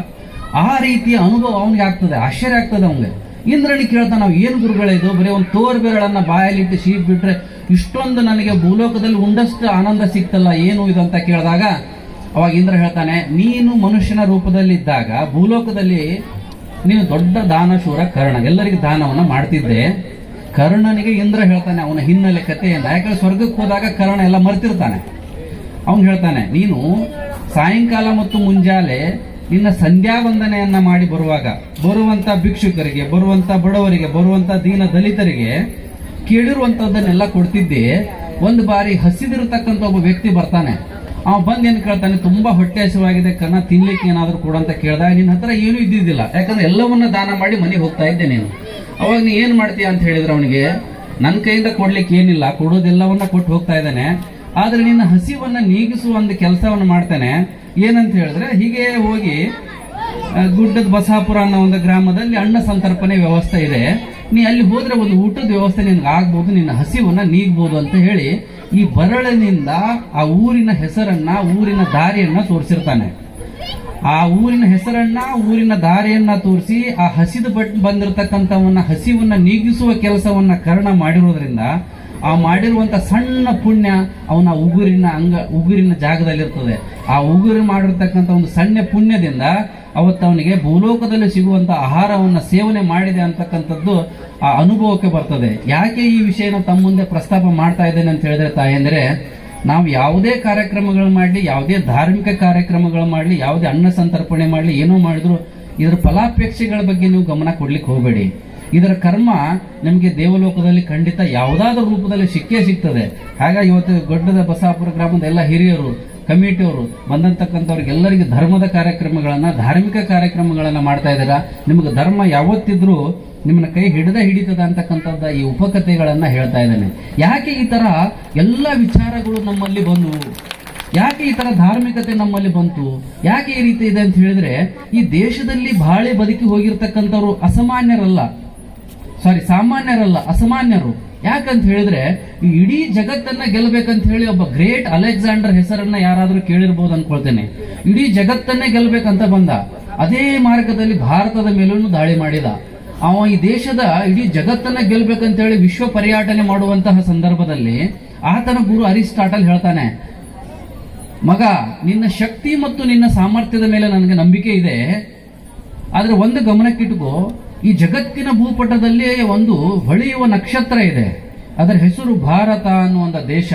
ಆ ರೀತಿಯ ಅನುಭವ ಅವನಿಗೆ ಆಗ್ತದೆ. ಆಶ್ಚರ್ಯ ಆಗ್ತದೆ ಅವನಿಗೆ. ಇಂದ್ರನಿಗೆ ಕೇಳ್ತಾ, ನಾವು ಏನು ಗುರುಗಳೇ ಇದು, ಬರೀ ಒಂದು ತೋರ್ ಬೆರಳನ್ನ ಬಾಯಲ್ಲಿಟ್ಟು ಸೀಪ್ ಬಿಟ್ರೆ ಇಷ್ಟೊಂದು ನನಗೆ ಭೂಲೋಕದಲ್ಲಿ ಉಂಡಷ್ಟು ಆನಂದ ಸಿಕ್ತಲ್ಲ, ಏನು ಇದು ಅಂತ ಕೇಳಿದಾಗ ಅವಾಗ ಇಂದ್ರ ಹೇಳ್ತಾನೆ, ನೀನು ಮನುಷ್ಯನ ರೂಪದಲ್ಲಿದ್ದಾಗ ಭೂಲೋಕದಲ್ಲಿ ನೀನು ದೊಡ್ಡ ದಾನಶೂರ ಕರ್ಣ, ಎಲ್ಲರಿಗೆ ದಾನವನ್ನ ಮಾಡ್ತಿದ್ದೆ. ಕರ್ಣನಿಗೆ ಇಂದ್ರ ಹೇಳ್ತಾನೆ ಅವನ ಹಿನ್ನೆಲೆ ಕಥೆಯಿಂದ, ಯಾಕಂದ್ರೆ ಸ್ವರ್ಗಕ್ಕೆ ಹೋದಾಗ ಕರ್ಣ ಎಲ್ಲ ಮರ್ತಿರ್ತಾನೆ. ಅವನು ಹೇಳ್ತಾನೆ, ನೀನು ಸಾಯಂಕಾಲ ಮತ್ತು ಮುಂಜಾನೆ ನಿನ್ನ ಸಂಧ್ಯಾ ವಂದನೆಯನ್ನ ಮಾಡಿ ಬರುವಂತ ಭಿಕ್ಷುಕರಿಗೆ, ಬರುವಂತ ಬಡವರಿಗೆ, ಬರುವಂತ ದೀನ ದಲಿತರಿಗೆ ಕೇಳಿರುವಂತದ್ದನ್ನೆಲ್ಲ ಕೊಡ್ತಿದ್ದೆ. ಒಂದು ಬಾರಿ ಹಸಿದಿರತಕ್ಕಂತ ಒಬ್ಬ ವ್ಯಕ್ತಿ ಬರ್ತಾನೆ. ಅವ ಬಂದು ಏನ್ ಕೇಳ್ತಾನೆ, ತುಂಬಾ ಹೊಟ್ಟೆ ಹಸಿವಾಗಿದೆ ಕರ್ಣ, ತಿನ್ಲಿಕ್ಕೆ ಏನಾದ್ರು ಕೊಡು ಅಂತ ಕೇಳ್ದಾಗ, ನಿನ್ನ ಹತ್ರ ಏನೂ ಇದ್ದಿದ್ದಿಲ್ಲ, ಯಾಕಂದ್ರೆ ಎಲ್ಲವನ್ನ ದಾನ ಮಾಡಿ ಮನೆಗೆ ಹೋಗ್ತಾ ಇದ್ದೆ ನೀನು. ಅವಾಗ ನೀ ಏನ್ ಮಾಡ್ತೀಯ ಅಂತ ಹೇಳಿದ್ರೆ ಅವನಿಗೆ, ನನ್ನ ಕೈಯಿಂದ ಕೊಡ್ಲಿಕ್ಕೆ ಏನಿಲ್ಲ, ಕೊಡೋದೆಲ್ಲವನ್ನ ಕೊಟ್ಟು ಹೋಗ್ತಾ ಇದ್ದಾನೆ, ಆದ್ರೆ ನಿನ್ನ ಹಸಿವನ್ನ ನೀಗಿಸುವ ಒಂದು ಕೆಲಸವನ್ನ ಮಾಡ್ತಾನೆ. ಏನಂತ ಹೇಳಿದ್ರೆ, ಹೀಗೆ ಹೋಗಿ ಗುಡ್ಡದ ಬಸಾಪುರ ಅನ್ನೋ ಒಂದು ಗ್ರಾಮದಲ್ಲಿ ಅನ್ನ ಸಂತರ್ಪಣೆ ವ್ಯವಸ್ಥೆ ಇದೆ, ನೀ ಅಲ್ಲಿ ಹೋದ್ರೆ ಒಂದು ಊಟದ ವ್ಯವಸ್ಥೆ ನಿನ್ಗೆ ಆಗ್ಬೋದು, ನಿನ್ನ ಹಸಿವನ್ನ ನೀಗ್ಬೋದು ಅಂತ ಹೇಳಿ ಈ ಬರಳಿನಿಂದ ಆ ಊರಿನ ಹೆಸರನ್ನ, ಊರಿನ ದಾರಿಯನ್ನ ತೋರಿಸಿರ್ತಾನೆ. ಆ ಊರಿನ ಹೆಸರನ್ನ, ಊರಿನ ದಾರಿಯನ್ನ ತೋರಿಸಿ ಆ ಹಸಿದು ಬಂದಿರತಕ್ಕಂಥವನ್ನ ಹಸಿವನ್ನ ನೀಗಿಸುವ ಕೆಲಸವನ್ನ ಕರ್ಣ ಮಾಡಿರೋದ್ರಿಂದ ಆ ಮಾಡಿರುವಂತ ಸಣ್ಣ ಪುಣ್ಯ ಅವನ ಉಗುರಿನ ಜಾಗದಲ್ಲಿರ್ತದೆ. ಆ ಉಗುರು ಮಾಡಿರ್ತಕ್ಕಂಥ ಒಂದು ಸಣ್ಣ ಪುಣ್ಯದಿಂದ ಅವತ್ತು ಅವನಿಗೆ ಭೂಲೋಕದಲ್ಲಿ ಸಿಗುವಂತ ಆಹಾರವನ್ನ ಸೇವನೆ ಮಾಡಿದೆ ಅಂತಕ್ಕಂಥದ್ದು ಆ ಅನುಭವಕ್ಕೆ ಬರ್ತದೆ. ಯಾಕೆ ಈ ವಿಷಯನ ತಮ್ಮ ಮುಂದೆ ಪ್ರಸ್ತಾಪ ಮಾಡ್ತಾ ಇದ್ದೇನೆ ಅಂತ ಹೇಳಿದ್ರೆ ತಾಯಂದ್ರೆ, ನಾವು ಯಾವುದೇ ಕಾರ್ಯಕ್ರಮಗಳು ಮಾಡಲಿ, ಯಾವುದೇ ಧಾರ್ಮಿಕ ಕಾರ್ಯಕ್ರಮಗಳು ಮಾಡಲಿ, ಯಾವುದೇ ಅನ್ನ ಸಂತರ್ಪಣೆ ಮಾಡಲಿ, ಏನೋ ಮಾಡಿದ್ರು ಇದರ ಫಲಾಪೇಕ್ಷೆಗಳ ಬಗ್ಗೆ ನೀವು ಗಮನ ಕೊಡ್ಲಿಕ್ಕೆ ಹೋಗಬೇಡಿ. ಇದರ ಕರ್ಮ ನಿಮಗೆ ದೇವಲೋಕದಲ್ಲಿ ಖಂಡಿತ ಯಾವುದಾದ್ರೂ ರೂಪದಲ್ಲಿ ಸಿಕ್ಕೇ ಸಿಗ್ತದೆ. ಹಾಗಾಗಿ ಇವತ್ತು ದೊಡ್ಡದ ಬಸಾಪುರ ಗ್ರಾಮದ ಎಲ್ಲ ಹಿರಿಯರು, ಕಮಿಟಿಯವರು ಬಂದಂತಕ್ಕಂಥವ್ರಿಗೆಲ್ಲರಿಗೆ ಧರ್ಮದ ಕಾರ್ಯಕ್ರಮಗಳನ್ನ, ಧಾರ್ಮಿಕ ಕಾರ್ಯಕ್ರಮಗಳನ್ನ ಮಾಡ್ತಾ ಇದ್ದೀರಾ. ನಿಮಗೆ ಧರ್ಮ ಯಾವತ್ತಿದ್ರೂ ನಿಮ್ಮನ್ನ ಕೈ ಹಿಡಿತದ ಅಂತಕ್ಕಂಥದ್ದು ಈ ಉಪಕಥೆಗಳನ್ನ ಹೇಳ್ತಾ ಇದ್ದೇನೆ. ಯಾಕೆ ಈ ತರ ಎಲ್ಲ ವಿಚಾರಗಳು ನಮ್ಮಲ್ಲಿ ಬಂದು, ಯಾಕೆ ಈ ತರ ಧಾರ್ಮಿಕತೆ ನಮ್ಮಲ್ಲಿ ಬಂತು, ಯಾಕೆ ಈ ರೀತಿ ಇದೆ ಅಂತ ಹೇಳಿದ್ರೆ, ಈ ದೇಶದಲ್ಲಿ ಬಾಳೆ ಬದುಕಿ ಹೋಗಿರ್ತಕ್ಕಂಥವ್ರು ಸಾಮಾನ್ಯರಲ್ಲ, ಅಸಾಮಾನ್ಯರು. ಯಾಕಂತ ಹೇಳಿದ್ರೆ, ಈ ಇಡೀ ಜಗತ್ತನ್ನ ಗೆಲ್ಲಬೇಕಂತ ಹೇಳಿ ಒಬ್ಬ ಗ್ರೇಟ್ ಅಲೆಕ್ಸಾಂಡರ್ ಹೆಸರನ್ನ ಯಾರಾದ್ರೂ ಕೇಳಿರ್ಬೋದು ಅನ್ಕೊಳ್ತೇನೆ. ಇಡೀ ಜಗತ್ತನ್ನೇ ಗೆಲ್ಲಬೇಕಂತ ಬಂದ, ಅದೇ ಮಾರ್ಗದಲ್ಲಿ ಭಾರತದ ಮೇಲೂ ದಾಳಿ ಮಾಡಿದ. ಅವ ಈ ದೇಶದ ಇಡೀ ಜಗತ್ತನ್ನ ಗೆಲ್ಲಬೇಕಂತ ಹೇಳಿ ವಿಶ್ವ ಪರ್ಯಟನೆ ಮಾಡುವಂತಹ ಸಂದರ್ಭದಲ್ಲಿ ಆತನ ಗುರು ಅರಿಸ್ಟಾಟಲ್ ಹೇಳ್ತಾನೆ, ಮಗ, ನಿನ್ನ ಶಕ್ತಿ ಮತ್ತು ನಿನ್ನ ಸಾಮರ್ಥ್ಯದ ಮೇಲೆ ನನಗೆ ನಂಬಿಕೆ ಇದೆ, ಆದ್ರೆ ಒಂದು ಗಮನಕ್ಕಿಟ್ಕೋ, ಈ ಜಗತ್ತಿನ ಭೂಪಟದಲ್ಲಿ ಒಂದು ಹೊಳೆಯುವ ನಕ್ಷತ್ರ ಇದೆ, ಅದರ ಹೆಸರು ಭಾರತ ಅನ್ನುವಂಥ ದೇಶ.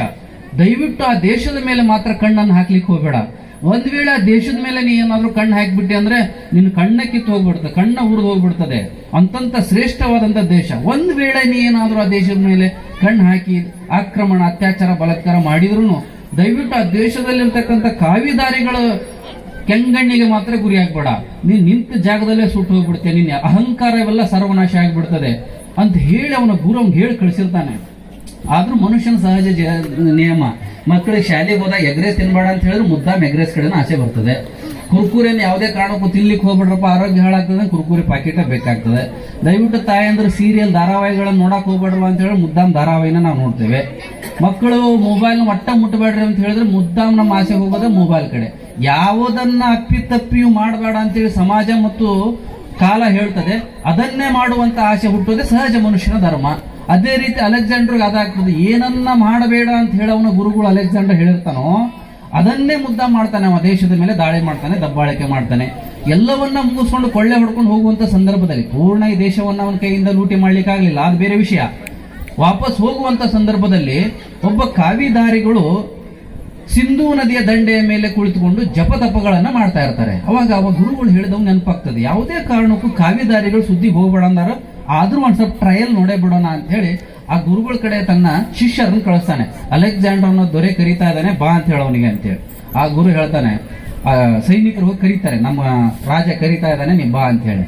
ದಯವಿಟ್ಟು ಆ ದೇಶದ ಮೇಲೆ ಮಾತ್ರ ಕಣ್ಣನ್ನು ಹಾಕ್ಲಿಕ್ಕೆ ಹೋಗ್ಬೇಡ. ಒಂದ್ ವೇಳೆ ಆ ದೇಶದ ಮೇಲೆ ನೀ ಏನಾದ್ರೂ ಕಣ್ಣು ಹಾಕಿಬಿಟ್ಟೆ ಅಂದ್ರೆ ನಿನ್ನ ಕಣ್ಣ ಕಿತ್ತು ಹೋಗ್ಬಿಡ್ತದೆ, ಕಣ್ಣ ಉರಿದು ಹೋಗ್ಬಿಡ್ತದೆ. ಅಂತಂತ ಶ್ರೇಷ್ಠವಾದಂತ ದೇಶ. ಒಂದ್ ವೇಳೆ ನೀ ಏನಾದ್ರೂ ಆ ದೇಶದ ಮೇಲೆ ಕಣ್ಣು ಹಾಕಿ ಆಕ್ರಮಣ, ಅತ್ಯಾಚಾರ, ಬಲಾತ್ಕಾರ ಮಾಡಿದ್ರು ದಯವಿಟ್ಟು ಆ ದೇಶದಲ್ಲಿರ್ತಕ್ಕಂಥ ಕಾವಿದಾರಿಗಳ ಕೆಂಗಣ್ಣಿಗೆ ಮಾತ್ರ ಗುರಿ ಆಗ್ಬೇಡ. ನೀನ್ ನಿಂತ ಜಾಗದಲ್ಲೇ ಸುಟ್ಟು ಹೋಗ್ಬಿಡ್ತೇನೆ, ನಿನ್ನ ಅಹಂಕಾರ ಇವೆಲ್ಲ ಸರ್ವನಾಶ ಆಗ್ಬಿಡ್ತದೆ ಅಂತ ಹೇಳಿ ಅವನ ಗುರು ಅವ್ನಿಗೆ ಹೇಳಿ ಕಳಿಸಿರ್ತಾನೆ. ಆದ್ರೂ ಮನುಷ್ಯನ ಸಹಜ ನಿಯಮ, ಮಕ್ಕಳಿಗೆ ಶಾಲೆಗೆ ಹೋದಾಗ ಎಗ್ರೆಸ್ ತಿನ್ಬೇಡ ಅಂತ ಹೇಳಿದ್ರೆ ಮುದ್ದಾಮ್ ಎಗ್ರೆಸ್ ಕಡೆನ ಆಸೆ ಬರ್ತದೆ. ಕುರ್ಕುರಿಯನ್ನು ಯಾವುದೇ ಕಾರಣಕ್ಕೂ ತಿನ್ಲಿಕ್ಕೆ ಹೋಗ್ಬಿಡ್ರಪ್ಪ, ಆರೋಗ್ಯ ಹಾಳಾಗ್ತದೆ, ಕುರ್ಕುರಿ ಪ್ಯಾಕೆಟ್ ಬೇಕಾಗ್ತದೆ. ದಯವಿಟ್ಟು ತಾಯಂದ್ರೆ ಸೀರಿಯಲ್ ಧಾರಾವಾಹಿಗಳನ್ನ ನೋಡಕ್ ಹೋಗ್ಬೇಡ್ರವ ಅಂತ ಹೇಳಿ ಮುದ್ದಾಮ್ ಧಾರಾವಾಹಿನ ನಾವು ನೋಡ್ತೇವೆ. ಮಕ್ಕಳು ಮೊಬೈಲ್ ಒಟ್ಟ ಮುಟ್ಟಬೇಡ್ರಿ ಅಂತ ಹೇಳಿದ್ರೆ ಮುದ್ದಾಮ್ ನಮ್ಮ ಆಸೆ ಹೋಗೋದೇ ಮೊಬೈಲ್ ಕಡೆ. ಯಾವುದನ್ನ ಅಪ್ಪಿತಪ್ಪಿಯೂ ಮಾಡಬೇಡ ಅಂತೇಳಿ ಸಮಾಜ ಮತ್ತು ಕಾಲ ಹೇಳ್ತದೆ, ಅದನ್ನೇ ಮಾಡುವಂತ ಆಸೆ ಹುಟ್ಟೋದೇ ಸಹಜ ಮನುಷ್ಯನ ಧರ್ಮ. ಅದೇ ರೀತಿ ಅಲೆಕ್ಸಾಂಡರ್ಗೆ ಅದಾಗ್ತದೆ. ಏನನ್ನ ಮಾಡಬೇಡ ಅಂತ ಹೇಳಿ ಅವನ ಗುರುಗಳು ಅಲೆಕ್ಸಾಂಡರ್ ಹೇಳಿರ್ತಾನೋ ಅದನ್ನೇ ಮುದ್ದ ಮಾಡ್ತಾನೆ. ಅವ ದೇಶದ ಮೇಲೆ ದಾಳಿ ಮಾಡ್ತಾನೆ, ದಬ್ಬಾಳಿಕೆ ಮಾಡ್ತಾನೆ. ಎಲ್ಲವನ್ನ ಮುಗಿಸ್ಕೊಂಡು ಕೊಳ್ಳೆ ಹೊಡ್ಕೊಂಡು ಹೋಗುವಂತ ಸಂದರ್ಭದಲ್ಲಿ ಪೂರ್ಣ ಈ ದೇಶವನ್ನ ಅವನ ಕೈಯಿಂದ ಲೂಟಿ ಮಾಡ್ಲಿಕ್ಕೆ ಆಗ್ಲಿಲ್ಲ, ಅದು ಬೇರೆ ವಿಷಯ. ವಾಪಸ್ ಹೋಗುವಂತ ಸಂದರ್ಭದಲ್ಲಿ ಒಬ್ಬ ಕಾವಿದಾರಿಗಳು ಸಿಂಧೂ ನದಿಯ ದಂಡೆಯ ಮೇಲೆ ಕುಳಿತುಕೊಂಡು ಜಪತಪಗಳನ್ನ ಮಾಡ್ತಾ ಇರ್ತಾರೆ. ಅವಾಗ ಗುರುಗಳು ಹೇಳಿದವ್ ನೆನಪಾಗ್ತದೆ, ಯಾವುದೇ ಕಾರಣಕ್ಕೂ ಕಾವಿದಾರಿಗಳು ಸುದ್ದಿ ಹೋಗ್ಬೇಡ ಅಂದಾರ, ಆದ್ರೂ ಒಂದ್ ಸ್ವಲ್ಪ ಟ್ರಯಲ್ ನೋಡೇ ಬಿಡೋಣ ಅಂತ ಹೇಳಿ ಆ ಗುರುಗಳ ಕಡೆ ತನ್ನ ಶಿಷ್ಯರನ್ನು ಕಳಿಸ್ತಾನೆ. ಅಲೆಕ್ಸಾಂಡರ್ ಅನ್ನೋ ದೊರೆ ಕರೀತಾ ಇದ್ದಾನೆ, ಬಾ ಅಂತ ಹೇಳೋನಿಗೆ ಅಂತೇಳಿ. ಆ ಗುರು ಹೇಳ್ತಾನೆ, ಆ ಸೈನಿಕರು ಹೋಗಿ ಕರೀತಾರೆ, ನಮ್ಮ ರಾಜ ಕರೀತಾ ಇದ್ದಾನೆ, ನೀ ಬಾ ಅಂತ ಹೇಳಿ.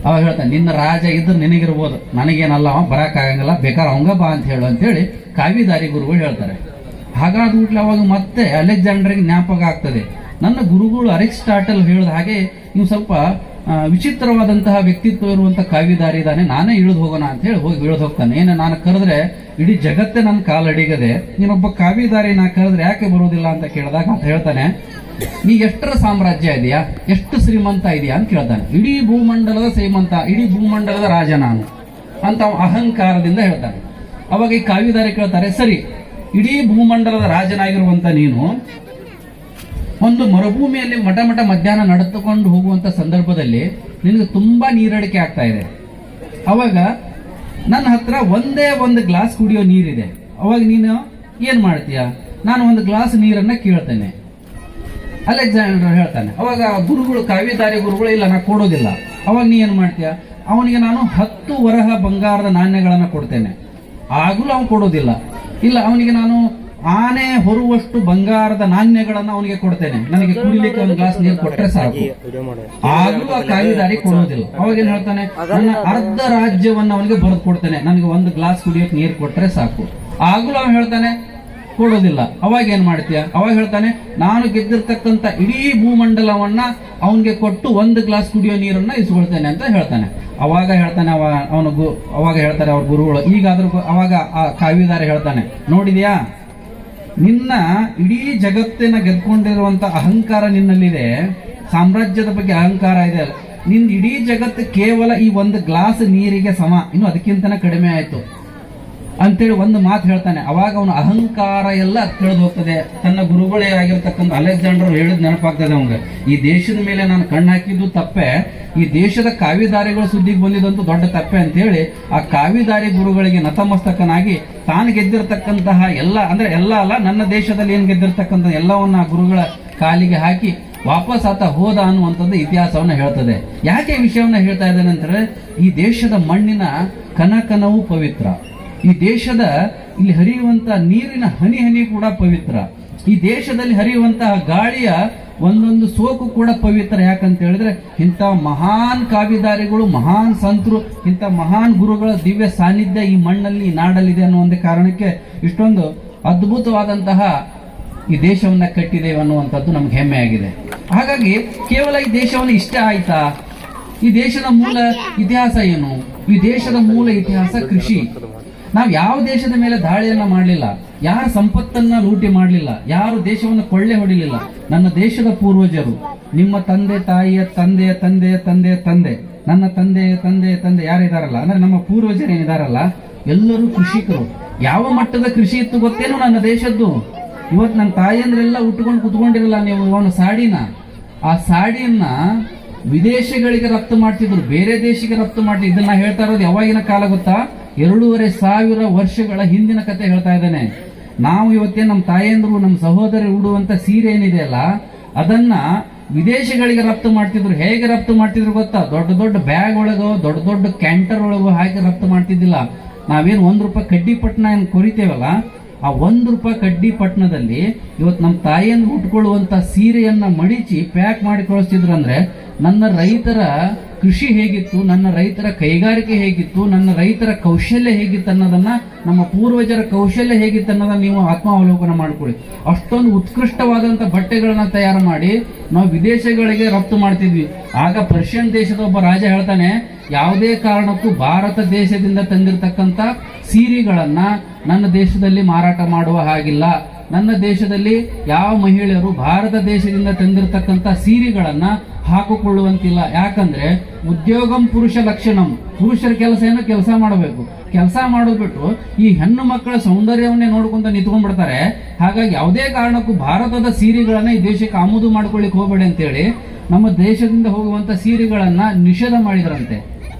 ಅವಾಗ ಹೇಳ್ತಾನೆ, ನಿನ್ನ ರಾಜ ಇದ್ರೆ ನಿನಗಿರ್ಬೋದು, ನನಗೇನಲ್ಲ, ಅವ ಬರಕ್ಕಾಗಂಗಿಲ್ಲ, ಬೇಕಾದ್ರೆ ಅವಂಗ ಬಾ ಅಂತ ಹೇಳು ಅಂತೇಳಿ ಕಾವಿದಾರಿ ಗುರುಗಳು ಹೇಳ್ತಾರೆ. ಹಾಗಾದ್ಬಿಟ್ಲೆ ಅವಾಗ ಮತ್ತೆ ಅಲೆಕ್ಸಾಂಡರ್ಗೆ ಜ್ಞಾಪಕ ಆಗ್ತದೆ, ನನ್ನ ಗುರುಗಳು ಅರಿಸ್ಟಾಟಲ್ ಹೇಳಿದ ಹಾಗೆ ನೀವು ಸ್ವಲ್ಪ ವಿಚಿತ್ರವಾದಂತಹ ವ್ಯಕ್ತಿತ್ವ ಇರುವಂತಹ ಕಾವಿದಾರಿ ಇದ್ದಾನೆ, ನಾನೇ ಇಳಿದು ಹೋಗೋಣ ಅಂತ ಹೇಳಿ ಹೋಗಿ ಇಳಿದು ಹೋಗ್ತಾನೆ. ಏನು ನಾನು ಕರೆದ್ರೆ ಇಡೀ ಜಗತ್ತೇ ನನ್ನ ಕಾಲಡಿಗದೆ, ನೀನೊಬ್ಬ ಕಾವಿದಾರಿ ನಾ ಕರೆದ್ರೆ ಯಾಕೆ ಬರುವುದಿಲ್ಲ ಅಂತ ಕೇಳಿದಾಗ ಅಂತ ಹೇಳ್ತಾನೆ, ನೀ ಎಷ್ಟರ ಸಾಮ್ರಾಜ್ಯ ಇದೆಯಾ, ಎಷ್ಟು ಶ್ರೀಮಂತ ಇದೆಯಾ ಅಂತ ಕೇಳ್ತಾನೆ. ಇಡೀ ಭೂಮಂಡಲದ ಶ್ರೀಮಂತ, ಇಡೀ ಭೂಮಂಡಲದ ರಾಜ ನಾನು ಅಂತ ಅಹಂಕಾರದಿಂದ ಹೇಳ್ತಾನೆ. ಅವಾಗ ಈ ಕಾವಿದಾರಿ ಕೇಳ್ತಾರೆ, ಸರಿ, ಇಡೀ ಭೂಮಂಡಲದ ರಾಜನಾಗಿರುವಂತ ನೀನು ಒಂದು ಮರುಭೂಮಿಯಲ್ಲಿ ಮಠ ಮಧ್ಯಾಹ್ನ ನಡೆದುಕೊಂಡು ಹೋಗುವಂತ ಸಂದರ್ಭದಲ್ಲಿ ನಿನಗೆ ತುಂಬಾ ನೀರಡಿಕೆ ಆಗ್ತಾ ಇದೆ. ಅವಾಗ ನನ್ನ ಹತ್ರ ಒಂದೇ ಒಂದು ಗ್ಲಾಸ್ ಕುಡಿಯೋ ನೀರಿದೆ, ಅವಾಗ ನೀನು ಏನ್ ಮಾಡ್ತೀಯ? ನಾನು ಒಂದು ಗ್ಲಾಸ್ ನೀರನ್ನ ಕೇಳ್ತೇನೆ. ಅಲೆಕ್ಸಾಂಡರ್ ಹೇಳ್ತಾನೆ. ಅವಾಗ ಗುರುಗಳು, ಕಾವಿದಾರಿ ಗುರುಗಳು, ಇಲ್ಲ ನಾ ಕೊಡೋದಿಲ್ಲ. ಅವಾಗ ನೀ ಏನ್ ಮಾಡ್ತೀಯ? ಅವನಿಗೆ ನಾನು 10 ವರಹ ಬಂಗಾರದ ನಾಣ್ಯಗಳನ್ನ ಕೊಡ್ತೇನೆ. ಆಗಲೂ ಅವನು ಕೊಡೋದಿಲ್ಲ. ಇಲ್ಲ, ಅವನಿಗೆ ನಾನು ಆನೆ ಹೊರುವಷ್ಟು ಬಂಗಾರದ ನಾಣ್ಯಗಳನ್ನ ಅವನಿಗೆ ಕೊಡ್ತೇನೆ, ನನಗೆ ಕುಡಿಲಿಕ್ಕೆ ಒಂದು ಗ್ಲಾಸ್ ನೀರು ಕೊಟ್ಟರೆ ಸಾಕು. ಆಗಲೂ ಆ ಕಾವಿದಾರಿ ಕೊಡೋದಿಲ್ಲ. ಅವಾಗ ಏನ್ ಹೇಳ್ತಾನೆ, ನನ್ನ ಅರ್ಧ ರಾಜ್ಯವನ್ನ ಅವನಿಗೆ ಬರೆದು ಕೊಡ್ತೇನೆ, ನನಗೆ ಒಂದು ಗ್ಲಾಸ್ ಕುಡಿಯೋಕೆ ನೀರು ಕೊಟ್ಟರೆ ಸಾಕು. ಆಗಲೂ ಅವನು ಹೇಳ್ತಾನೆ, ಕೊಡೋದಿಲ್ಲ. ಅವಾಗ ಏನ್ ಮಾಡ್ತೀಯ? ಅವಾಗ ಹೇಳ್ತಾನೆ, ನಾನು ಗೆದ್ದಿರ್ತಕ್ಕಂಥ ಇಡೀ ಭೂಮಂಡಲವನ್ನ ಅವನಿಗೆ ಕೊಟ್ಟು ಒಂದು ಗ್ಲಾಸ್ ಕುಡಿಯೋ ನೀರನ್ನ ಇಸ್ಕೊಳ್ತೇನೆ ಅಂತ ಹೇಳ್ತಾನೆ. ಅವಾಗ ಹೇಳ್ತಾನೆ ಅವಾಗ ಹೇಳ್ತಾರೆ ಅವ್ರ ಗುರುಗಳು, ಈಗಾದ್ರೂ ಅವಾಗ ಆ ಕಾವಿದಾರಿ ಹೇಳ್ತಾನೆ, ನೋಡಿದ್ಯಾ, ನಿನ್ನ ಇಡೀ ಜಗತ್ತಿನ ಗೆದ್ಕೊಂಡಿರುವಂತ ಅಹಂಕಾರ ನಿನ್ನಲ್ಲಿದೆ, ಸಾಮ್ರಾಜ್ಯದ ಬಗ್ಗೆ ಅಹಂಕಾರ ಇದೆ, ನಿನ್ನ ಇಡೀ ಜಗತ್ತು ಕೇವಲ ಈ ಒಂದು ಗ್ಲಾಸ್ ನೀರಿಗೆ ಸಮ, ಇನ್ನು ಅದಕ್ಕಿಂತನೇ ಕಡಿಮೆ ಆಯ್ತು ಅಂತೇಳಿ ಒಂದು ಮಾತು ಹೇಳ್ತಾನೆ. ಅವಾಗ ಅವನ ಅಹಂಕಾರ ಎಲ್ಲ ತಿಳಿದು ಹೋಗ್ತದೆ. ತನ್ನ ಗುರುಗಳೇ ಆಗಿರ್ತಕ್ಕಂಥ ಅಲೆಕ್ಸಾಂಡರ್ ಹೇಳಿದ್ ನೆನಪಾಗ್ತದೆ ಅವನಿಗೆ, ಈ ದೇಶದ ಮೇಲೆ ನಾನು ಕಣ್ಣು ಹಾಕಿದ್ದು ತಪ್ಪೆ, ಈ ದೇಶದ ಕಾವಿದಾರಿಗಳ ಸುದ್ದಿಗೆ ಬಂದಿದ್ದಂತೂ ದೊಡ್ಡ ತಪ್ಪೆ ಅಂತ ಹೇಳಿ ಆ ಕಾವಿದಾರಿ ಗುರುಗಳಿಗೆ ನತಮಸ್ತಕನಾಗಿ ತಾನು ಗೆದ್ದಿರ್ತಕ್ಕಂತಹ ಎಲ್ಲ ಅಲ್ಲ, ನನ್ನ ದೇಶದಲ್ಲಿ ಏನ್ ಗೆದ್ದಿರ್ತಕ್ಕಂಥ ಎಲ್ಲವನ್ನ ಗುರುಗಳ ಕಾಲಿಗೆ ಹಾಕಿ ವಾಪಸ್ ಆತ ಹೋದ ಅನ್ನುವಂಥದ್ದು ಇತಿಹಾಸವನ್ನ ಹೇಳ್ತದೆ. ಯಾಕೆ ಈ ವಿಷಯವನ್ನ ಹೇಳ್ತಾ ಇದ್ದೇನೆ ಅಂದ್ರೆ, ಈ ದೇಶದ ಮಣ್ಣಿನ ಕನಕನವೂ ಪವಿತ್ರ, ಈ ದೇಶದ ಇಲ್ಲಿ ಹರಿಯುವಂತಹ ನೀರಿನ ಹನಿ ಕೂಡ ಪವಿತ್ರ, ಈ ದೇಶದಲ್ಲಿ ಹರಿಯುವಂತಹ ಗಾಳಿಯ ಒಂದೊಂದು ಸೋಕು ಕೂಡ ಪವಿತ್ರ. ಯಾಕಂತ ಹೇಳಿದ್ರೆ ಇಂಥ ಮಹಾನ್ ಕಾವಿದಾರಿಗಳು, ಮಹಾನ್ ಸಂತರು, ಇಂಥ ಮಹಾನ್ ಗುರುಗಳ ದಿವ್ಯ ಸಾನ್ನಿಧ್ಯ ಈ ಮಣ್ಣಲ್ಲಿ, ಈ ನಾಡಲ್ಲಿದೆ ಅನ್ನೋ ಒಂದು ಕಾರಣಕ್ಕೆ ಇಷ್ಟೊಂದು ಅದ್ಭುತವಾದಂತಹ ಈ ದೇಶವನ್ನ ಕಟ್ಟಿದ್ದೇವೆ ಅನ್ನುವಂಥದ್ದು ನಮ್ಗೆ ಹೆಮ್ಮೆ ಆಗಿದೆ. ಹಾಗಾಗಿ ಕೇವಲ ಈ ದೇಶವನ್ನು ಇಷ್ಟ ಆಯ್ತಾ? ಈ ದೇಶದ ಮೂಲ ಇತಿಹಾಸ ಏನು? ಈ ದೇಶದ ಮೂಲ ಇತಿಹಾಸ ಕೃಷಿ. ನಾವು ಯಾವ ದೇಶದ ಮೇಲೆ ದಾಳಿಯನ್ನ ಮಾಡಲಿಲ್ಲ, ಯಾರ ಸಂಪತ್ತನ್ನ ಲೂಟಿ ಮಾಡಲಿಲ್ಲ, ಯಾರು ದೇಶವನ್ನು ಕೊಳ್ಳೆ ಹೊಡಿಲಿಲ್ಲ. ನನ್ನ ದೇಶದ ಪೂರ್ವಜರು, ನಿಮ್ಮ ತಂದೆ ತಾಯಿಯ ತಂದೆಯ ತಂದೆಯ ತಂದೆಯ ತಂದೆ, ನನ್ನ ತಂದೆಯ ತಂದೆಯ ತಂದೆ ಯಾರಿದಾರಲ್ಲ, ಅಂದ್ರೆ ನಮ್ಮ ಪೂರ್ವಜರು ಏನಿದಾರಲ್ಲ, ಎಲ್ಲರೂ ಕೃಷಿಕರು. ಯಾವ ಮಟ್ಟದ ಕೃಷಿ ಇತ್ತು ಗೊತ್ತೇನು ನನ್ನ ದೇಶದ್ದು? ಇವತ್ತು ನನ್ನ ತಾಯಿಯಂದ್ರೆಲ್ಲ ಉಟ್ಕೊಂಡು ಕುತ್ಕೊಂಡಿರಲ್ಲ ನೀವು ಅವನ ಸಾಡಿನ, ಆ ಸಾಡಿಯನ್ನ ವಿದೇಶಗಳಿಗೆ ರಫ್ತು ಮಾಡ್ತಿದ್ರು, ಬೇರೆ ದೇಶಕ್ಕೆ ರಫ್ತು ಮಾಡ್ತಿದ್ರು. ಇದನ್ನ ಹೇಳ್ತಾ ಇರೋದು ಯಾವಾಗಿನ ಕಾಲ ಗೊತ್ತಾ? 2500 ವರ್ಷಗಳ ಹಿಂದಿನ ಕತೆ ಹೇಳ್ತಾ ಇದ್ದೇನೆ. ನಾವು ಇವತ್ತೇ ನಮ್ಮ ತಾಯಂದ್ರು, ನಮ್ಮ ಸಹೋದರಿ ಉಡುವಂತ ಸೀರೆ ಏನಿದೆಯಲ್ಲ, ಅದನ್ನ ವಿದೇಶಗಳಿಗೆ ರಫ್ತು ಮಾಡ್ತಿದ್ರು. ಹೇಗೆ ರಫ್ತು ಮಾಡ್ತಿದ್ರು ಗೊತ್ತಾ? ದೊಡ್ಡ ದೊಡ್ಡ ಬ್ಯಾಗ್ ಒಳಗೋ, ದೊಡ್ಡ ದೊಡ್ಡ ಕ್ಯಾಂಟರ್ ಒಳಗೋ ಹಾಕಿ ರಫ್ತು ಮಾಡ್ತಿದ್ದಿಲ್ಲ. ನಾವೇನು ₹1 ಕಡ್ಡಿ ಪಟ್ನ ಏನು ಕೊರಿತೇವಲ್ಲ, ಆ ₹1 ಕಡ್ಡಿ ಪಟ್ಟಣದಲ್ಲಿ ಇವತ್ತು ನಮ್ಮ ತಾಯಿಯನ್ನು ಉಟ್ಕೊಳ್ಳುವಂತ ಸೀರೆಯನ್ನ ಮಡಿಚಿ ಪ್ಯಾಕ್ ಮಾಡಿ ಕಳಿಸ್ತಿದ್ರು. ಅಂದ್ರೆ ನನ್ನ ರೈತರ ಕೃಷಿ ಹೇಗಿತ್ತು, ನನ್ನ ರೈತರ ಕೈಗಾರಿಕೆ ಹೇಗಿತ್ತು, ನನ್ನ ರೈತರ ಕೌಶಲ್ಯ ಹೇಗಿತ್ತು ಅನ್ನೋದನ್ನ, ನಮ್ಮ ಪೂರ್ವಜರ ಕೌಶಲ್ಯ ಹೇಗಿತ್ತು ಅನ್ನೋದನ್ನ ನೀವು ಆತ್ಮಾವಲೋಕನ ಮಾಡ್ಕೊಳ್ಳಿ. ಅಷ್ಟೊಂದು ಉತ್ಕೃಷ್ಟವಾದಂತ ಬಟ್ಟೆಗಳನ್ನ ತಯಾರು ಮಾಡಿ ನಾವು ವಿದೇಶಗಳಿಗೆ ರಫ್ತು ಮಾಡ್ತಿದ್ವಿ. ಆಗ ಪರ್ಷಿಯನ್ ದೇಶದ ಒಬ್ಬ ರಾಜ ಹೇಳ್ತಾನೆ, ಯಾವುದೇ ಕಾರಣಕ್ಕೂ ಭಾರತ ದೇಶದಿಂದ ತಂದಿರತಕ್ಕಂತ ಸೀರೆಗಳನ್ನ ನನ್ನ ದೇಶದಲ್ಲಿ ಮಾರಾಟ ಮಾಡುವ ಹಾಗಿಲ್ಲ. ನನ್ನ ದೇಶದಲ್ಲಿ ಯಾವ ಮಹಿಳೆಯರು ಭಾರತ ದೇಶದಿಂದ ತಂದಿರತಕ್ಕಂತ ಸೀರೆಗಳನ್ನ ಹಾಕಿಕೊಳ್ಳುವಂತಿಲ್ಲ. ಯಾಕಂದ್ರೆ ಉದ್ಯೋಗಂ ಪುರುಷ ಲಕ್ಷಣಂ, ಪುರುಷರ ಕೆಲಸ ಏನೋ ಕೆಲಸ ಮಾಡಬೇಕು, ಕೆಲಸ ಮಾಡೋದ್ಬಿಟ್ಟು ಈ ಹೆಣ್ಣು ಮಕ್ಕಳ ಸೌಂದರ್ಯವನ್ನೇ ನೋಡ್ಕೊಂತ ನಿಂತ್ಕೊಂಡ್ಬಿಡ್ತಾರೆ. ಹಾಗಾಗಿ ಯಾವುದೇ ಕಾರಣಕ್ಕೂ ಭಾರತದ ಸೀರೆಗಳನ್ನ ಈ ದೇಶಕ್ಕೆ ಆಮದು ಮಾಡ್ಕೊಳ್ಳಿಕ್ ಹೋಗಬೇಡಿ ಅಂತೇಳಿ ನಮ್ಮ ದೇಶದಿಂದ ಹೋಗುವಂತ ಸೀರೆಗಳನ್ನ ನಿಷೇಧ ಮಾಡಿದ್ರಂತೆ.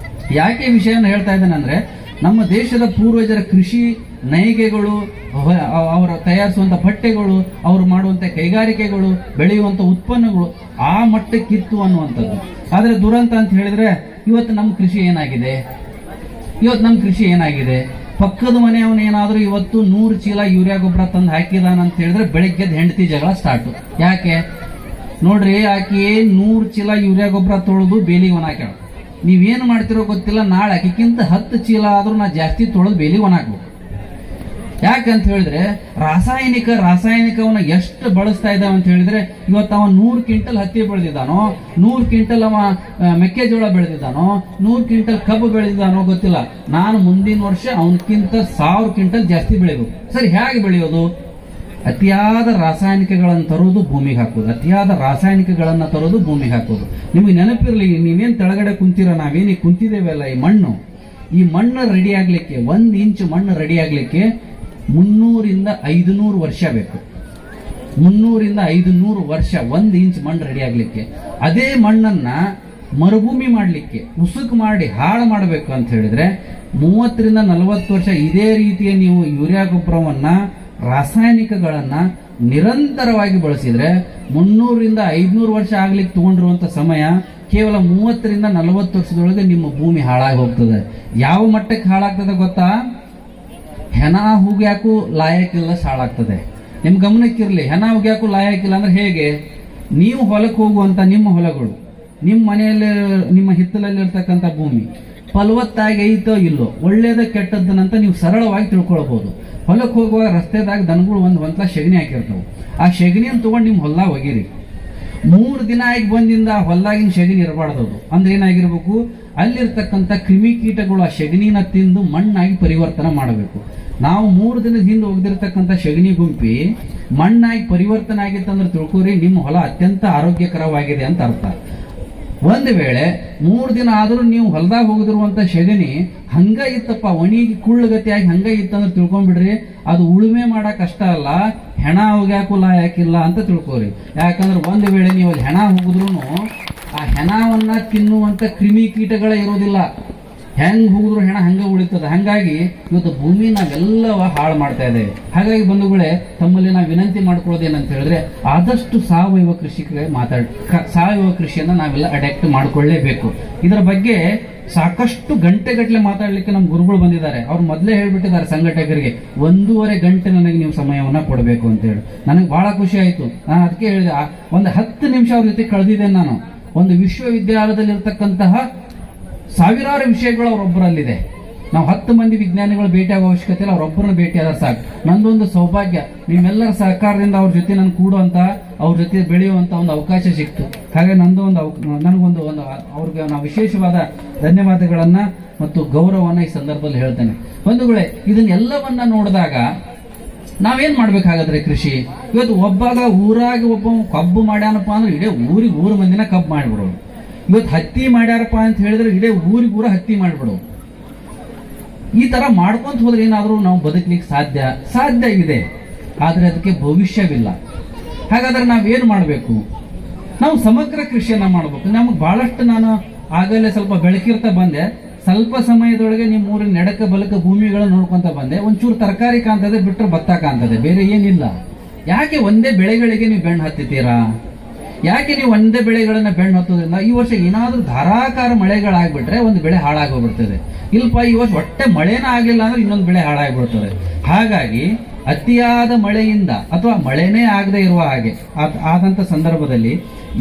ಯಾಕೆ ಈ ವಿಷಯನ ಹೇಳ್ತಾ ಇದ್ದೇನೆ ಅಂದ್ರೆ, ನಮ್ಮ ದೇಶದ ಪೂರ್ವಜರ ಕೃಷಿ ನೈಗೆಗಳು, ಅವರು ತಯಾರಿಸುವಂತ ಬಟ್ಟೆಗಳು, ಅವರು ಮಾಡುವಂತ ಕೈಗಾರಿಕೆಗಳು, ಬೆಳೆಯುವಂತ ಉತ್ಪನ್ನಗಳು ಆ ಮಟ್ಟಕ್ಕಿತ್ತು ಅನ್ನುವಂಥದ್ದು. ಆದ್ರೆ ದುರಂತ ಅಂತ ಹೇಳಿದ್ರೆ ಇವತ್ತು ನಮ್ಮ ಕೃಷಿ ಏನಾಗಿದೆ? ಪಕ್ಕದ ಮನೆಯವನು ಏನಾದ್ರೂ ಇವತ್ತು 100 ಚೀಲ ಯೂರಿಯಾ ಗೊಬ್ಬರ ತಂದು ಹಾಕಿದಾನ ಅಂತ ಹೇಳಿದ್ರೆ ಬೆಳಿಗ್ಗೆ ಹೆಂಡತಿ ಜಗಳ ಸ್ಟಾರ್ಟ್. ಯಾಕೆ ನೋಡ್ರಿ, ಆಕೆ 100 ಚೀಲ ಯೂರಿಯಾ ಗೊಬ್ಬರ ತೊಳೆದು ಬೇಲಿಗೆ ಒಣಾಕ್ಯಾಳ. ನೀವೇನು ಮಾಡ್ತಿರೋ ಗೊತ್ತಿಲ್ಲ, ನಾಳೆ ಆಕಿಕ್ಕಿಂತ 10 ಚೀಲ ಆದ್ರೂ ನಾ ಜಾಸ್ತಿ ತೊಳೆದು ಬೇಲಿಗೆ ಒಣಾಕ್ಬೇಕು. ಯಾಕಂತ ಹೇಳಿದ್ರೆ ರಾಸಾಯನಿಕವನ್ನ ಎಷ್ಟು ಬಳಸ್ತಾ ಇದ್ದಾವ ಅಂತ ಹೇಳಿದ್ರೆ, ಇವತ್ತು ಅವ 100 ಕ್ವಿಂಟಲ್ ಹತ್ತಿ ಬೆಳೆದಿದ್ದಾನೋ, 100 ಕ್ವಿಂಟಲ್ ಅವ ಮೆಕ್ಕೆಜೋಳ ಬೆಳೆದಿದ್ದಾನೋ, 100 ಕ್ವಿಂಟಲ್ ಕಬ್ಬು ಬೆಳೆದಿದ್ದಾನೋ ಗೊತ್ತಿಲ್ಲ, ನಾನು ಮುಂದಿನ ವರ್ಷ ಅವನಕ್ಕಿಂತ 1000 ಕ್ವಿಂಟಲ್ ಜಾಸ್ತಿ ಬೆಳಿಬೇಕು. ಸರಿ, ಹೇಗೆ ಬೆಳೆಯೋದು? ಅತಿಯಾದ ರಾಸಾಯನಿಕಗಳನ್ನು ತರೋದು ಭೂಮಿಗೆ ಹಾಕೋದು, ಅತಿಯಾದ ರಾಸಾಯನಿಕಗಳನ್ನ ತರೋದು ಭೂಮಿಗೆ ಹಾಕೋದು. ನಿಮಗೆ ನೆನಪಿರ್ಲಿ, ನೀವೇನ್ ತೆಳಗಡೆ ಕುಂತೀರ, ನಾವೇನಿಗೆ ಕುಂತಿದ್ದೇವಲ್ಲ, ಈ ಮಣ್ಣು ರೆಡಿ ಆಗ್ಲಿಕ್ಕೆ, 1 ಇಂಚ್ ಮಣ್ಣು ರೆಡಿ ಆಗ್ಲಿಕ್ಕೆ 300 ರಿಂದ 500 ವರ್ಷ ಬೇಕು. 300 ರಿಂದ 500 ವರ್ಷ 1 ಇಂಚ್ ಮಣ್ಣು ರೆಡಿ ಆಗ್ಲಿಕ್ಕೆ. ಅದೇ ಮಣ್ಣನ್ನ ಮರುಭೂಮಿ ಮಾಡ್ಲಿಕ್ಕೆ, ಉಸುಕು ಮಾಡಿ ಹಾಳು ಮಾಡಬೇಕು ಅಂತ ಹೇಳಿದ್ರೆ 30 ರಿಂದ 40 ವರ್ಷ ಇದೇ ರೀತಿಯ ನೀವು ಯೂರಿಯಾ ಗೊಬ್ಬರವನ್ನ, ರಾಸಾಯನಿಕಗಳನ್ನ ನಿರಂತರವಾಗಿ ಬಳಸಿದ್ರೆ 300 ರಿಂದ 500 ವರ್ಷ ಆಗ್ಲಿಕ್ಕೆ ತಗೊಂಡಿರುವಂತ ಸಮಯ ಕೇವಲ 30 ರಿಂದ 40 ವರ್ಷದೊಳಗೆ ನಿಮ್ಮ ಭೂಮಿ ಹಾಳಾಗಿ ಹೋಗ್ತದೆ. ಯಾವ ಮಟ್ಟಕ್ಕೆ ಹಾಳಾಗ್ತದೆ ಗೊತ್ತಾ? ಹೆಣ ಹುಗ್ಯಾಕು ಲಾಯಕ್ಕಿಲ್ಲ ಹಾಳಾಗ್ತದೆ. ನಿಮ್ ಗಮನಕ್ಕಿರ್ಲಿ, ಹೆಣ ಹುಗ್ಯಾಕು ಲಾಯಕ್ಕಿಲ್ಲ ಅಂದ್ರೆ ಹೇಗೆ? ನೀವು ಹೊಲಕ್ಕೆ ಹೋಗುವಂತ ನಿಮ್ಮ ಹೊಲಗಳು, ನಿಮ್ಮ ಮನೆಯಲ್ಲಿ ನಿಮ್ಮ ಹಿತ್ತಲಲ್ಲಿ ಇರ್ತಕ್ಕಂಥ ಭೂಮಿ ಫಲವತ್ತಾಗಿ ಐತೋ ಇಲ್ಲೋ, ಒಳ್ಳೇದ ಕೆಟ್ಟದ್ದನಂತ ನೀವು ಸರಳವಾಗಿ ತಿಳ್ಕೊಳ್ಬಹುದು. ಹೊಲಕ್ಕೆ ಹೋಗುವಾಗ ರಸ್ತೆದಾಗ ದನಗಳು ಒಂದು ಹೊಂತಲ ಸೆಗಣಿ ಹಾಕಿರ್ತಾವೆ. ಆ ಸೆಗಣಿಯನ್ನು ತಗೊಂಡು ನಿಮ್ಮ ಹೊಲ ಒಗಿರಿ. 3 ದಿನ ಆಗಿ ಬಂದಿಂದ ಹೊಲ್ದಾಗಿನ ಸೆಗಣಿ ಇರಬಾರ್ದು. ಅಂದ್ರೆ ಏನಾಗಿರ್ಬೇಕು, ಅಲ್ಲಿರ್ತಕ್ಕಂಥ ಕ್ರಿಮಿ ಕೀಟಗಳು ಆ ಸೆಗಣಿನ ತಿಂದು ಮಣ್ಣಾಗಿ ಪರಿವರ್ತನೆ ಮಾಡಬೇಕು. ನಾವು 3 ದಿನದ ಹಿಂದೆ ಒಗೆದಿರ್ತಕ್ಕಂಥ ಸೆಗಣಿ ಗುಂಪಿ ಮಣ್ಣಾಗಿ ಪರಿವರ್ತನೆ ಆಗಿತ್ತಂದ್ರೆ ತಿಳ್ಕೊರಿ, ನಿಮ್ಮ ಹೊಲ ಅತ್ಯಂತ ಆರೋಗ್ಯಕರವಾಗಿದೆ ಅಂತ ಅರ್ಥ. ಒಂದು ವೇಳೆ 3 ದಿನ ಆದ್ರೂ ನೀವು ಹೊಲದಾಗ ಹೋಗಿರುವಂತ ಸೆಗಣಿ ಹಂಗ ಇತ್ತಪ್ಪ, ಒಣಿಗಿ ಕುಳ್ಳಗತಿಯಾಗಿ ಹಂಗ ಇತ್ತಂದ್ರೆ ತಿಳ್ಕೊಂಡ್ಬಿಡ್ರಿ, ಅದು ಉಳುಮೆ ಮಾಡಕ್ ಅಷ್ಟ ಅಲ್ಲ, ಹೆಣ ಹೋಗ್ಯಾಕು ಲಾಯಕ್ಕಿಲ್ಲ ಅಂತ ತಿಳ್ಕೊರಿ. ಯಾಕಂದ್ರೆ ಒಂದು ವೇಳೆ ನೀವು ಅಲ್ಲಿ ಹೆಣ ಹೋಗಿದ್ರು ಆ ಹೆಣವನ್ನ ತಿನ್ನುವಂತ ಕ್ರಿಮಿ ಕೀಟಗಳೇ ಇರೋದಿಲ್ಲ. ಹೆಂಗ್ ಹೋಗಿದ್ರು ಹೆಣ ಹಂಗ ಉಳಿತದ. ಹಂಗಾಗಿ ಇವತ್ತು ಭೂಮಿ ನಾವೆಲ್ಲವ ಹಾಳು ಮಾಡ್ತಾ ಇದ್ದೇವೆ. ಹಾಗಾಗಿ ಬಂಧುಗಳೇ, ತಮ್ಮಲ್ಲಿ ನಾವು ವಿನಂತಿ ಮಾಡ್ಕೊಳ್ಳೋದೇನಂತ ಹೇಳಿದ್ರೆ, ಆದಷ್ಟು ಸಾವಯವ ಕೃಷಿಗೆ ಸಾವಯವ ಕೃಷಿಯನ್ನ ನಾವೆಲ್ಲ ಅಡಾಪ್ಟ್ ಮಾಡ್ಕೊಳ್ಳೇಬೇಕು. ಇದರ ಬಗ್ಗೆ ಸಾಕಷ್ಟು ಗಂಟೆಗಟ್ಟಲೆ ಮಾತಾಡ್ಲಿಕ್ಕೆ ನಮ್ಮ ಗುರುಗಳು ಬಂದಿದ್ದಾರೆ. ಅವ್ರು ಮೊದಲೇ ಹೇಳ್ಬಿಟ್ಟಿದ್ದಾರೆ ಸಂಘಟಕರಿಗೆ, 1.5 ಗಂಟೆ ನನಗೆ ನೀವು ಸಮಯವನ್ನ ಕೊಡಬೇಕು ಅಂತ ಹೇಳಿ. ನನಗೆ ಬಹಳ ಖುಷಿ ಆಯ್ತು. ನಾನು ಅದಕ್ಕೆ ಹೇಳಿದೆ, ಒಂದು 10 ನಿಮಿಷ ಅವ್ರ ಜೊತೆ ಕಳೆದಿದ್ದೇನೆ ನಾನು. ಒಂದು ವಿಶ್ವವಿದ್ಯಾಲಯದಲ್ಲಿ ಇರ್ತಕ್ಕಂತಹ ಸಾವಿರಾರು ವಿಷಯಗಳು ಅವರೊಬ್ಬರಲ್ಲಿದೆ. ನಾವು 10 ಮಂದಿ ವಿಜ್ಞಾನಿಗಳು ಭೇಟಿಯಾಗೋ ಅವಶ್ಯಕತೆ ಇಲ್ಲ, ಅವರೊಬ್ಬರನ್ನ ಭೇಟಿಯಾದ ಸಾಕು. ನಂದೊಂದು ಸೌಭಾಗ್ಯ, ನಿಮ್ಮೆಲ್ಲರ ಸಹಕಾರದಿಂದ ಅವ್ರ ಜೊತೆ ನಾನು ಕೂಡುವಂತ, ಅವ್ರ ಜೊತೆ ಬೆಳೆಯುವಂತ ಒಂದು ಅವಕಾಶ ಸಿಕ್ತು. ಹಾಗೆ ನನಗೊಂದು ಅವ್ರಿಗೆ ನಾವು ವಿಶೇಷವಾದ ಧನ್ಯವಾದಗಳನ್ನ ಮತ್ತು ಗೌರವವನ್ನ ಈ ಸಂದರ್ಭದಲ್ಲಿ ಹೇಳ್ತೇನೆ. ಬಂಧುಗಳೇ, ಇದನ್ನೆಲ್ಲವನ್ನ ನೋಡಿದಾಗ ನಾವೇನ್ ಮಾಡ್ಬೇಕಾಗದ್ರೆ ಕೃಷಿ, ಇವತ್ತು ಊರಾಗ ಒಬ್ಬ ಕಬ್ಬು ಮಾಡ್ಯಾನಪ್ಪ ಅಂದ್ರೆ ಇಡೀ ಊರು ಮಂದಿನ ಕಬ್ಬು ಮಾಡಿಬಿಡೋದು. ಇವತ್ತು ಹತ್ತಿ ಮಾಡ್ಯಾರಪ್ಪ ಅಂತ ಹೇಳಿದ್ರೆ ಇಡೀ ಊರ ಹತ್ತಿ ಮಾಡಿಬಿಡೋದು. ಈ ತರ ಮಾಡ್ಕೊಂತ ಹೋದ್ರೆ ಏನಾದ್ರೂ ನಾವು ಬದುಕಲಿಕ್ಕೆ ಸಾಧ್ಯ ಇದೆ, ಆದ್ರೆ ಅದಕ್ಕೆ ಭವಿಷ್ಯವಿಲ್ಲ. ಹಾಗಾದ್ರೆ ನಾವೇನು ಮಾಡಬೇಕು? ನಾವು ಸಮಗ್ರ ಕೃಷಿಯನ್ನ ಮಾಡಬೇಕು. ನಮಗೆ ಬಹಳಷ್ಟು, ನಾನು ಆಗಲೇ ಸ್ವಲ್ಪ ಬೆಳಕಿರ್ತಾ ಬಂದೆ, ಸ್ವಲ್ಪ ಸಮಯದೊಳಗೆ ನಿಮ್ಮ ಊರಿನ ನಡಕ ಬಲಕ ಭೂಮಿಗಳನ್ನ ನೋಡ್ಕೊಂತ ಬಂದೆ. ಒಂಚೂರು ತರಕಾರಿ ಕಾಣ್ತದೆ, ಬಿಟ್ಟರೆ ಭತ್ತ ಕಾಣ್ತದೆ, ಬೇರೆ ಏನಿಲ್ಲ. ಯಾಕೆ ಒಂದೇ ಬೆಳೆಗಳಿಗೆ ನೀವು ಬೆಣ್ಣು ಹತ್ತಿತೀರಾ? ಯಾಕೆ ನೀವು ಒಂದೇ ಬೆಳೆಗಳನ್ನ ಬೆಣ್ಣು ಹತ್ತೋದ್ರಿಂದ ಈ ವರ್ಷ ಏನಾದ್ರೂ ಧಾರಾಕಾರ ಮಳೆಗಳಾಗ್ಬಿಟ್ರೆ ಒಂದು ಬೆಳೆ ಹಾಳಾಗೋಗ್ಬಿಡ್ತದೆ. ಇಲ್ಪ ಈ ವರ್ಷ ಒಟ್ಟೆ ಮಳೆನ ಆಗಿಲ್ಲ ಅಂದ್ರೆ ಇನ್ನೊಂದು ಬೆಳೆ ಹಾಳಾಗ್ಬಿಡ್ತದೆ. ಹಾಗಾಗಿ ಅತಿಯಾದ ಮಳೆಯಿಂದ ಅಥವಾ ಮಳೆನೇ ಆಗದೆ ಇರುವ ಹಾಗೆ ಆದಂತ ಸಂದರ್ಭದಲ್ಲಿ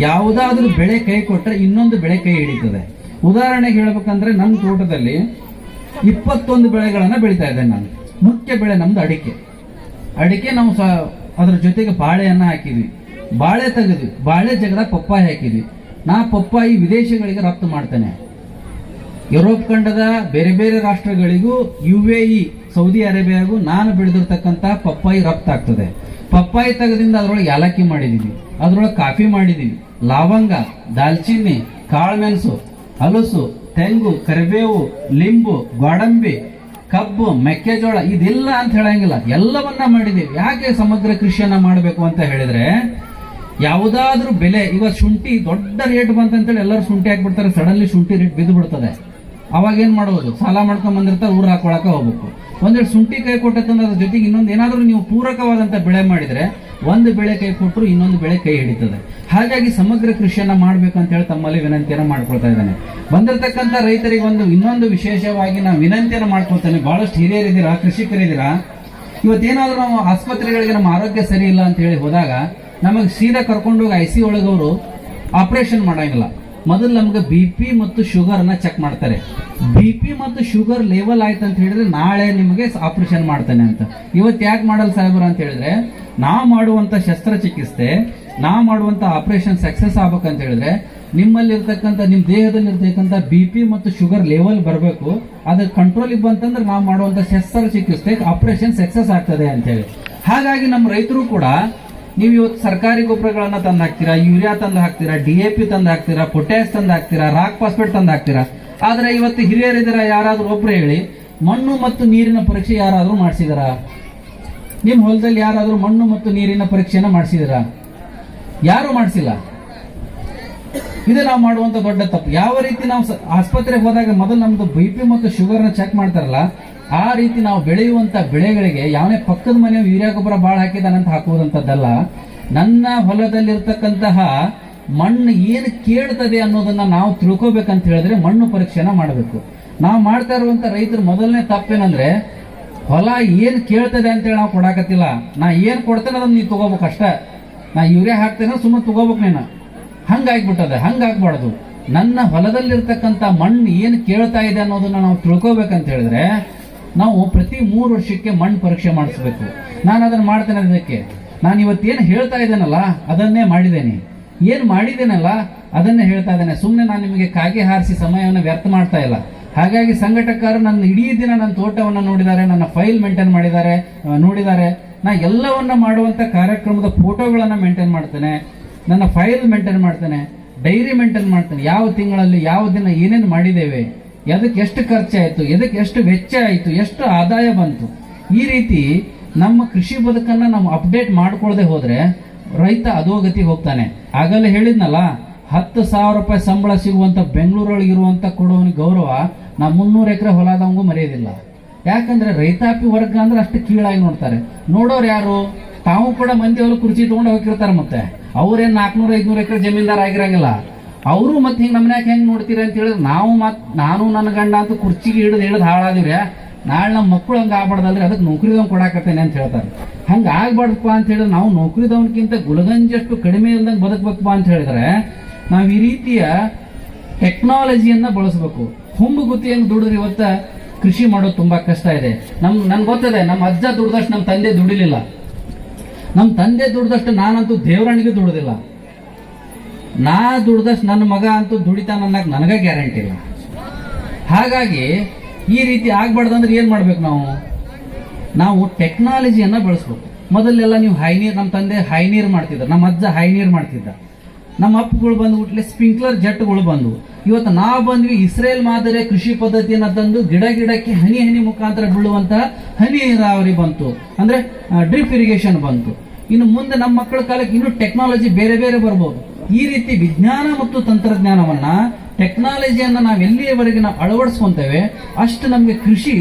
ಯಾವುದಾದ್ರೂ ಬೆಳೆ ಕೈ ಕೊಟ್ರೆ ಇನ್ನೊಂದು ಬೆಳೆ ಕೈ ಹಿಡಿತದೆ. ಉದಾಹರಣೆಗೆ ಹೇಳ್ಬೇಕಂದ್ರೆ ನನ್ನ ತೋಟದಲ್ಲಿ 21 ಬೆಳೆಗಳನ್ನ ಬೆಳಿತಾ ಇದ್ದೇನೆ ನಾನು. ಮುಖ್ಯ ಬೆಳೆ ನಮ್ದು ಅಡಿಕೆ. ನಾವು ಅದ್ರ ಜೊತೆಗೆ ಬಾಳೆಯನ್ನ ಹಾಕಿದ್ವಿ, ಬಾಳೆ ತೆಗೆದ್ವಿ, ಬಾಳೆ ಜಗದ ಪಪ್ಪಾಯಿ ಹಾಕಿದ್ವಿ. ನಾ ಪಪ್ಪಾಯಿ ವಿದೇಶಗಳಿಗೆ ರಫ್ತು ಮಾಡ್ತೇನೆ. ಯುರೋಪ್ ಖಂಡದ ಬೇರೆ ಬೇರೆ ರಾಷ್ಟ್ರಗಳಿಗೂ, UAE ಸೌದಿ ಅರೇಬಿಯಾಗೂ ನಾನು ಬೆಳೆದಿರ್ತಕ್ಕಂಥ ಪಪ್ಪಾಯಿ ರಫ್ತಾಗ್ತದೆ. ಪಪ್ಪಾಯಿ ತೆಗೆದಿಂದ ಅದ್ರೊಳಗೆ ಯಾಲಕ್ಕಿ ಮಾಡಿದೀವಿ, ಅದ್ರೊಳಗೆ ಕಾಫಿ ಮಾಡಿದೀವಿ, ಲವಂಗ, ದಾಲ್ಚಿನ್ನಿ, ಕಾಳುಮೆಣಸು, ಹಲಸು, ತೆಂಗು, ಕರಿಬೇವು, ಲಿಂಬು, ಗೋಡಂಬಿ, ಕಬ್ಬು, ಮೆಕ್ಕೆಜೋಳ, ಇದೆಲ್ಲ ಅಂತ ಹೇಳಂಗಿಲ್ಲ, ಎಲ್ಲವನ್ನ ಮಾಡಿದೀವಿ. ಯಾಕೆ ಸಮಗ್ರ ಕೃಷಿಯನ್ನ ಮಾಡಬೇಕು ಅಂತ ಹೇಳಿದ್ರೆ, ಯಾವುದಾದ್ರೂ ಬೆಲೆ, ಇವತ್ತು ಶುಂಠಿ ದೊಡ್ಡ ರೇಟ್ ಬಂತಂತೇಳಿ ಎಲ್ಲರೂ ಶುಂಠಿ ಹಾಕ್ಬಿಡ್ತಾರೆ, ಸಡನ್ಲಿ ಶುಂಠಿ ರೇಟ್ ಬಿದ್ದು ಬಿಡ್ತದೆ. ಅವಾಗ ಏನ್ ಮಾಡೋದು? ಸಾಲ ಮಾಡ್ಕೊಂಡ್ ಬಂದಿರ್ತಾರೆ, ಊರು ಹಾಕೊಳಕ ಹೋಗ್ಬೇಕು. ಒಂದೆರಡು ಶುಂಠಿ ಕೈ ಕೊಟ್ಟಂದ್ರೆ ಅದ್ರ ಜೊತೆಗೆ ಇನ್ನೊಂದು ಏನಾದ್ರೂ ನೀವು ಪೂರಕವಾದಂತ ಬೆಳೆ ಮಾಡಿದ್ರೆ ಒಂದು ಬೆಳೆ ಕೈ ಕೊಟ್ಟರು ಇನ್ನೊಂದು ಬೆಳೆ ಕೈ ಹಿಡಿತದೆ. ಹಾಗಾಗಿ ಸಮಗ್ರ ಕೃಷಿಯನ್ನ ಮಾಡ್ಬೇಕಂತ ಹೇಳಿ ತಮ್ಮಲ್ಲಿ ವಿನಂತಿಯನ್ನ ಮಾಡ್ಕೊಳ್ತಾ ಇದ್ದಾನೆ. ಬಂದಿರತಕ್ಕಂಥ ರೈತರಿಗೆ ಇನ್ನೊಂದು ವಿಶೇಷವಾಗಿ ನಾವು ವಿನಂತಿಯನ್ನ ಮಾಡ್ಕೊಳ್ತೇನೆ. ಬಹಳಷ್ಟು ಹಿರಿಯರಿದ್ದೀರಾ, ಕೃಷಿಕರಿದ್ದೀರಾ. ಇವತ್ತೇನಾದ್ರೂ ನಾವು ಆಸ್ಪತ್ರೆಗಳಿಗೆ ನಮ್ಮ ಆರೋಗ್ಯ ಸರಿ ಇಲ್ಲ ಅಂತ ಹೇಳಿ ಹೋದಾಗ ನಮಗೆ ಸೀದಾ ಕರ್ಕೊಂಡೋಗಿ IC ಒಳಗವರು ಆಪರೇಷನ್ ಮಾಡಂಗಿಲ್ಲ. ಮೊದಲು ನಮ್ಗೆ BP ಮತ್ತು ಶುಗರ್ ಅನ್ನ ಚೆಕ್ ಮಾಡ್ತಾರೆ. BP ಮತ್ತು ಶುಗರ್ ಲೆವೆಲ್ ಆಯ್ತು ಅಂತ ಹೇಳಿದ್ರೆ ನಾಳೆ ನಿಮಗೆ ಆಪರೇಷನ್ ಮಾಡ್ತಾನೆ ಅಂತ. ಇವತ್ತು ಯಾಕೆ ಮಾಡಲ್ಲ ಸಾಹೇಬ್ರ ಅಂತ ಹೇಳಿದ್ರೆ, ನಾವು ಮಾಡುವಂತ ಶಸ್ತ್ರಚಿಕಿತ್ಸೆ, ನಾವು ಮಾಡುವಂತ ಆಪರೇಷನ್ ಸಕ್ಸಸ್ ಆಗ್ಬೇಕಂತ ಹೇಳಿದ್ರೆ ನಿಮ್ಮಲ್ಲಿರ್ತಕ್ಕಂಥ ನಿಮ್ಮ ದೇಹದಲ್ಲಿ ಇರ್ತಕ್ಕಂಥ BP ಮತ್ತು ಶುಗರ್ ಲೆವೆಲ್ ಬರಬೇಕು. ಅದು ಕಂಟ್ರೋಲಿಗೆ ಬಂತಂದ್ರೆ ನಾವು ಮಾಡುವಂತ ಶಸ್ತ್ರಚಿಕಿತ್ಸೆ ಆಪರೇಷನ್ ಸಕ್ಸಸ್ ಆಗ್ತದೆ ಅಂತ ಹೇಳಿ. ಹಾಗಾಗಿ ನಮ್ಮ ರೈತರು ಕೂಡ ನೀವು ಇವತ್ತು ಸರ್ಕಾರಿ ಗೊಬ್ಬರಗಳನ್ನ ತಂದು ಹಾಕ್ತೀರಾ, ಯೂರಿಯಾ ತಂದು ಹಾಕ್ತೀರಾ, DAP ತಂದು ಹಾಕ್ತೀರಾ, ಪೊಟ್ಯಾಸ್ ತಂದು ಹಾಕ್ತೀರಾ, ರಾಕ್ ಫಾಸ್ಫೇಟ್ ತಂದು ಹಾಕ್ತೀರಾ. ಆದ್ರೆ ಇವತ್ತು ಹಿರಿಯರಿದ್ದೀರಾ, ಯಾರಾದ್ರೂ ಒಬ್ರು ಹೇಳಿ ಮಣ್ಣು ಮತ್ತು ನೀರಿನ ಪರೀಕ್ಷೆ ಯಾರಾದ್ರೂ ಮಾಡಿಸಿದಾರ? ನಿಮ್ಮ ಹೊಲದಲ್ಲಿ ಯಾರಾದ್ರೂ ಮಣ್ಣು ಮತ್ತು ನೀರಿನ ಪರೀಕ್ಷೆನ ಮಾಡಿಸಿದಾರ? ಯಾರು ಮಾಡಿಸಿಲ್ಲ. ಇದು ನಾವು ಮಾಡುವಂತ ದೊಡ್ಡ ತಪ್ಪು. ಯಾವ ರೀತಿ ನಾವು ಆಸ್ಪತ್ರೆಗೆ ಹೋದಾಗ ಮೊದಲು ನಮ್ದು BP ಮತ್ತು ಶುಗರ್ನ ಚೆಕ್ ಮಾಡ್ತಾರಲ್ಲ, ಆ ರೀತಿ ನಾವು ಬೆಳೆಯುವಂತ ಬೆಳೆಗಳಿಗೆ ಯಾವನೇ ಪಕ್ಕದ ಮನೆ ಯೂರಿಯಾ ಗೊಬ್ಬರ ಬಾಳ ಹಾಕಿದಾನಂತ ಹಾಕುವುದಂತದ್ದಲ್ಲ. ನನ್ನ ಹೊಲದಲ್ಲಿರ್ತಕ್ಕಂತಹ ಮಣ್ಣು ಏನು ಕೇಳ್ತದೆ ಅನ್ನೋದನ್ನ ನಾವು ತಿಳ್ಕೊಬೇಕಂತ ಹೇಳಿದ್ರೆ ಮಣ್ಣು ಪರೀಕ್ಷೆನ ಮಾಡಬೇಕು. ನಾವು ಮಾಡ್ತಾ ಇರುವಂತ ರೈತರು ಮೊದಲನೇ ತಪ್ಪೇನಂದ್ರೆ, ಹೊಲ ಏನ್ ಕೇಳ್ತದೆ ಅಂತೇಳಿ ನಾವು ಕೊಡಾಕತ್ತಿಲ್ಲ. ನಾ ಏನ್ ಕೊಡ್ತೇನೆ ಅದನ್ನ ನೀವು ತಗೋಬೇಕು ಅಷ್ಟ. ನಾ ಯೂರಿಯಾ ಹಾಕ್ತೇನೆ ಸುಮ್ಮನೆ ತಗೋಬೇಕು ನೀನು, ಹಂಗಾಗ್ಬಿಟ್ಟದೆ. ಹಂಗಾಗ್ಬಾರ್ದು. ನನ್ನ ಹೊಲದಲ್ಲಿರ್ತಕ್ಕಂಥ ಮಣ್ಣು ಏನು ಕೇಳ್ತಾ ಇದೆ ಅನ್ನೋದನ್ನ ನಾವು ತಿಳ್ಕೊಬೇಕಂತ ಹೇಳಿದ್ರೆ ನಾವು ಪ್ರತಿ 3 ವರ್ಷಕ್ಕೆ ಮಣ್ಣು ಪರೀಕ್ಷೆ ಮಾಡಿಸ್ಬೇಕು. ನಾನು ಅದನ್ನ ಮಾಡ್ತೇನೆ. ಅದಕ್ಕೆ ನಾನು ಇವತ್ತೇನು ಹೇಳ್ತಾ ಇದ್ದೇನಲ್ಲ ಅದನ್ನೇ ಮಾಡಿದ್ದೇನೆ. ಏನು ಮಾಡಿದ್ದೇನಲ್ಲ ಅದನ್ನೇ ಹೇಳ್ತಾ ಇದ್ದೇನೆ. ಸುಮ್ಮನೆ ನಾನು ನಿಮಗೆ ಕಾಗೆ ಹಾರಿಸಿ ಸಮಯವನ್ನು ವ್ಯರ್ಥ ಮಾಡ್ತಾ ಇಲ್ಲ. ಹಾಗಾಗಿ ಸಂಘಟಕರು ನನ್ನ ಇಡೀ ದಿನ ನನ್ನ ತೋಟವನ್ನು ನೋಡಿದ್ದಾರೆ, ನನ್ನ ಫೈಲ್ ಮೇಂಟೈನ್ ಮಾಡಿದ್ದಾರೆ, ನೋಡಿದ್ದಾರೆ. ನಾ ಎಲ್ಲವನ್ನ ಮಾಡುವಂತ ಕಾರ್ಯಕ್ರಮದ ಫೋಟೋಗಳನ್ನ ಮೇಂಟೈನ್ ಮಾಡ್ತೇನೆ, ನನ್ನ ಫೈಲ್ ಮೇಂಟೈನ್ ಮಾಡ್ತೇನೆ, ಡೈರಿ ಮೇಂಟೈನ್ ಮಾಡ್ತೇನೆ. ಯಾವ ತಿಂಗಳಲ್ಲಿ ಯಾವ ದಿನ ಏನೇನು ಮಾಡಿದ್ದೇವೆ, ಎದಕ್ಕೆ ಎಷ್ಟು ಖರ್ಚಾಯಿತು, ಎದಕ್ಕೆ ಎಷ್ಟು ವೆಚ್ಚ ಆಯಿತು, ಎಷ್ಟು ಆದಾಯ ಬಂತು. ಈ ರೀತಿ ನಮ್ಮ ಕೃಷಿ ಬದುಕನ್ನ ನಾವು ಅಪ್ಡೇಟ್ ಮಾಡ್ಕೊಳ್ಳದೆ ಹೋದ್ರೆ ರೈತ ಅಧೋಗತಿ ಹೋಗ್ತಾನೆ. ಆಗಲೇ ಹೇಳಿದ್ನಲ್ಲ, 10,000 ರೂಪಾಯಿ ಸಂಬಳ ಸಿಗುವಂತ ಬೆಂಗಳೂರೊಳಗೆ ಇರುವಂತ ಕೊಡುವನಿಗೆ ಗೌರವ ನಾ 300 ಎಕರೆ ಹೊಲದವಂಗೂ ಮರೆಯೋದಿಲ್ಲ. ಯಾಕಂದ್ರೆ ರೈತಾಪಿ ವರ್ಗ ಅಂದ್ರೆ ಅಷ್ಟು ಕೀಳಾಗಿ ನೋಡ್ತಾರೆ. ನೋಡೋರು ಯಾರು? ತಾವು ಕೂಡ ಮಂದಿ ಹೊಲ ಕುರ್ಚಿ ತಗೊಂಡು ಹೋಗಿರ್ತಾರೆ. ಮತ್ತೆ ಅವ್ರೇನ್ 400-500 ಎಕರೆ ಜಮೀನ್ದಾರ ಆಗಿರಂಗಿಲ್ಲ. ಅವರು ಮತ್ತೆ ಹಿಂಗ್ ನಮ್ಮನ್ಯಾಕ ಹೆಂಗ್ ನೋಡ್ತೀರಿ ಅಂತ ಹೇಳಿದ್ರೆ, ನಾನು ನನ್ನ ಗಂಡ ಅಂತ ಕುರ್ಚಿಗೆ ಹಿಡಿದು ಹಾಳಾದಿವ್ರಿ, ನಾಳೆ ನಮ್ಮ ಮಕ್ಕಳು ಹಂಗ ಆಗ್ಬಾರ್ದಲ್ರಿ, ಅದಕ್ಕೆ ನೌಕರಿದವ್ನು ಕೊಡಾಕತ್ತೇನೆ ಅಂತ ಹೇಳ್ತಾರೆ. ಹಂಗ ಆಗ್ಬಾರ್ದಪ್ಪ ಅಂತ ಹೇಳಿದ್ರೆ ನಾವು ನೌಕರಿದವನ್ಕಿಂತ ಗುಲಗಂಜಷ್ಟು ಕಡಿಮೆ ಇಲ್ದಂಗೆ ಬದುಕಬೇಕಪ್ಪ ಅಂತ ಹೇಳಿದ್ರೆ ನಾವು ಈ ರೀತಿಯ ಟೆಕ್ನಾಲಜಿಯನ್ನ ಬಳಸಬೇಕು. ಹುಂಬು ಗುತ್ತಿಯನ್ನು ದುಡಿದ್ರೆ ಇವತ್ತ ಕೃಷಿ ಮಾಡೋದು ತುಂಬಾ ಕಷ್ಟ ಇದೆ. ನನ್ಗೆ ಗೊತ್ತದೆ, ನಮ್ಮ ಅಜ್ಜ ದುಡ್ದಷ್ಟು ನಮ್ಮ ತಂದೆ ದುಡಿಲಿಲ್ಲ. ನಮ್ಮ ತಂದೆ ದುಡ್ದಷ್ಟು ನಾನಂತೂ ದೇವರಣಿಗೆ ದುಡ್ದಿಲ್ಲ. ನಾ ದುಡ್ದಷ್ಟು ನನ್ನ ಮಗ ಅಂತೂ ದುಡಿತಾನನ್ನಕ್ಕೆ ನನಗೆ ಗ್ಯಾರಂಟಿ ಇಲ್ಲ. ಹಾಗಾಗಿ ಈ ರೀತಿ ಆಗ್ಬಾರ್ದಂದ್ರೆ ಏನ್ ಮಾಡ್ಬೇಕು? ನಾವು ಟೆಕ್ನಾಲಜಿಯನ್ನ ಬಳಸ್ಬೇಕು. ಮೊದಲೆಲ್ಲ ನೀವು ಹೈನೀರ್, ನಮ್ಮ ತಂದೆ ಹೈನೀರ್ ಮಾಡ್ತಿದ್ದ, ನಮ್ಮ ಅಜ್ಜ ಹೈನೀರ್ ಮಾಡ್ತಿದ್ದ, ನಮ್ಮ ಅಪ್ಪಗಳು ಬಂದು ಸ್ಪ್ರಿಂಕ್ಲರ್ ಜೆಟ್ಗಳು ಬಂದು, ಇವತ್ತು ನಾವು ಬಂದ್ವಿ ಇಸ್ರೇಲ್ ಮಾದರಿಯ ಕೃಷಿ ಪದ್ಧತಿಯನ್ನ ತಂದು ಗಿಡಕ್ಕೆ ಹನಿ ಹನಿ ಮುಖಾಂತರ ಬೀಳುವಂತಹ ಹನಿ ನೀರಾವರಿ ಬಂತು, ಅಂದ್ರೆ ಡ್ರಿಪ್ ಇರಿಗೇಷನ್ ಬಂತು. ಇನ್ನು ಮುಂದೆ ನಮ್ಮ ಮಕ್ಕಳ ಕಾಲಕ್ಕೆ ಇನ್ನೂ ಟೆಕ್ನಾಲಜಿ ಬೇರೆ ಬೇರೆ ಬರ್ಬೋದು. ಈ ರೀತಿ ವಿಜ್ಞಾನ ಮತ್ತು ತಂತ್ರಜ್ಞಾನವನ್ನ, ಟೆಕ್ನಾಲಜಿಯನ್ನ ನಾವು ಎಲ್ಲಿಯವರೆಗೆ ನಾವು ಅಳವಡಿಸ್ಕೊಂತೇವೆ ಅಷ್ಟು ನಮಗೆ ಕೃಷಿ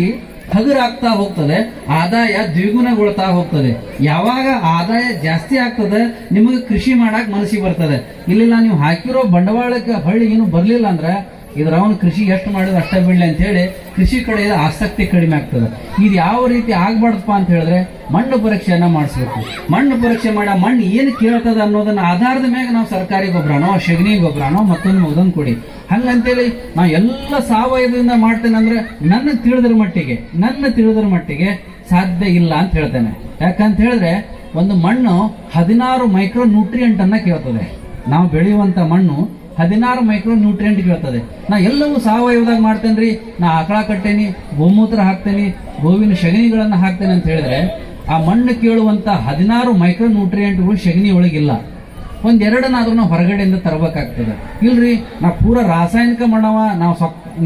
ಹಗುರಾಗ್ತಾ ಹೋಗ್ತದೆ, ಆದಾಯ ದ್ವಿಗುಣಗೊಳ್ತಾ ಹೋಗ್ತದೆ. ಯಾವಾಗ ಆದಾಯ ಜಾಸ್ತಿ ಆಗ್ತದೆ ನಿಮಗೆ ಕೃಷಿ ಮಾಡಕ್ ಮನಸ್ಸಿಗೆ ಬರ್ತದೆ. ಇಲ್ಲಿಲ್ಲ ನೀವು ಹಾಕಿರೋ ಬಂಡವಾಳಕ್ಕೆ ಹೊಳ್ಳಿ ಏನು ಬರ್ಲಿಲ್ಲ ಅಂದ್ರೆ ಇದ್ರ ಅವನು ಕೃಷಿ ಎಷ್ಟು ಮಾಡಿದ್ರೆ ಅಷ್ಟೇ ಬಿಡ್ಲಿ ಅಂತ ಹೇಳಿ ಕೃಷಿ ಕಡೆ ಆಸಕ್ತಿ ಕಡಿಮೆ ಆಗ್ತದೆ. ಇದು ಯಾವ ರೀತಿ ಆಗ್ಬಾರ್ದಪ್ಪ ಅಂತ ಹೇಳಿದ್ರೆ ಮಣ್ಣು ಪರೀಕ್ಷೆಯನ್ನ ಮಾಡಿಸ್ಬೇಕು. ಮಣ್ಣು ಪರೀಕ್ಷೆ ಮಾಡಿ ಮಣ್ಣು ಏನು ಕೇಳ್ತದ ಅನ್ನೋದನ್ನ ಆಧಾರದ ಮೇಲೆ ನಾವು ಸರ್ಕಾರಿ ಗೊಬ್ಬರನೋ ಸಗಣಿ ಗೊಬ್ಬರನೋ ಮತ್ತೊಂದು ಕೊಡಿ. ಹಂಗಂತೇಳಿ ನಾವು ಎಲ್ಲ ಸಾವಯವದಿಂದ ಮಾಡ್ತೇನೆ ಅಂದ್ರೆ ನನ್ನ ತಿಳಿದ್ರ ಮಟ್ಟಿಗೆ ಸಾಧ್ಯ ಇಲ್ಲ ಅಂತ ಹೇಳ್ತೇನೆ. ಯಾಕಂತ ಹೇಳಿದ್ರೆ ಒಂದು ಮಣ್ಣು 16 ಮೈಕ್ರೋ ನ್ಯೂಟ್ರಿಯೆಂಟ್ ಅನ್ನ ಕೇಳ್ತದೆ. ನಾವು ಬೆಳೆಯುವಂತ ಮಣ್ಣು 16 ಮೈಕ್ರೋ ನ್ಯೂಟ್ರಿಯೆಂಟ್ ಕೇಳ್ತದೆ. ನಾ ಎಲ್ಲವೂ ಸಾವಯವದಾಗ ಮಾಡ್ತೇನ್ರಿ, ನಾ ಆಕಳ ಕಟ್ಟೇನಿ, ಗೋಮೂತ್ರ ಹಾಕ್ತೇನಿ, ಗೋವಿನ ಸಗಣಿಗಳನ್ನ ಹಾಕ್ತೇನೆ ಅಂತ ಹೇಳಿದ್ರೆ ಆ ಮಣ್ಣು ಕೇಳುವಂತ 16 ಮೈಕ್ರೋ ನ್ಯೂಟ್ರಿಯೆಂಟ್ಗಳು ಸಗಣಿ ಒಳಗಿಲ್ಲ. ಒಂದೆರಡನ್ನಾದ್ರೂ ನಾವು ಹೊರಗಡೆಯಿಂದ ತರಬೇಕಾಗ್ತದೆ. ಇಲ್ರಿ ನಾ ಪೂರ ರಾಸಾಯನಿಕ ಮಾಡವ, ನಾವು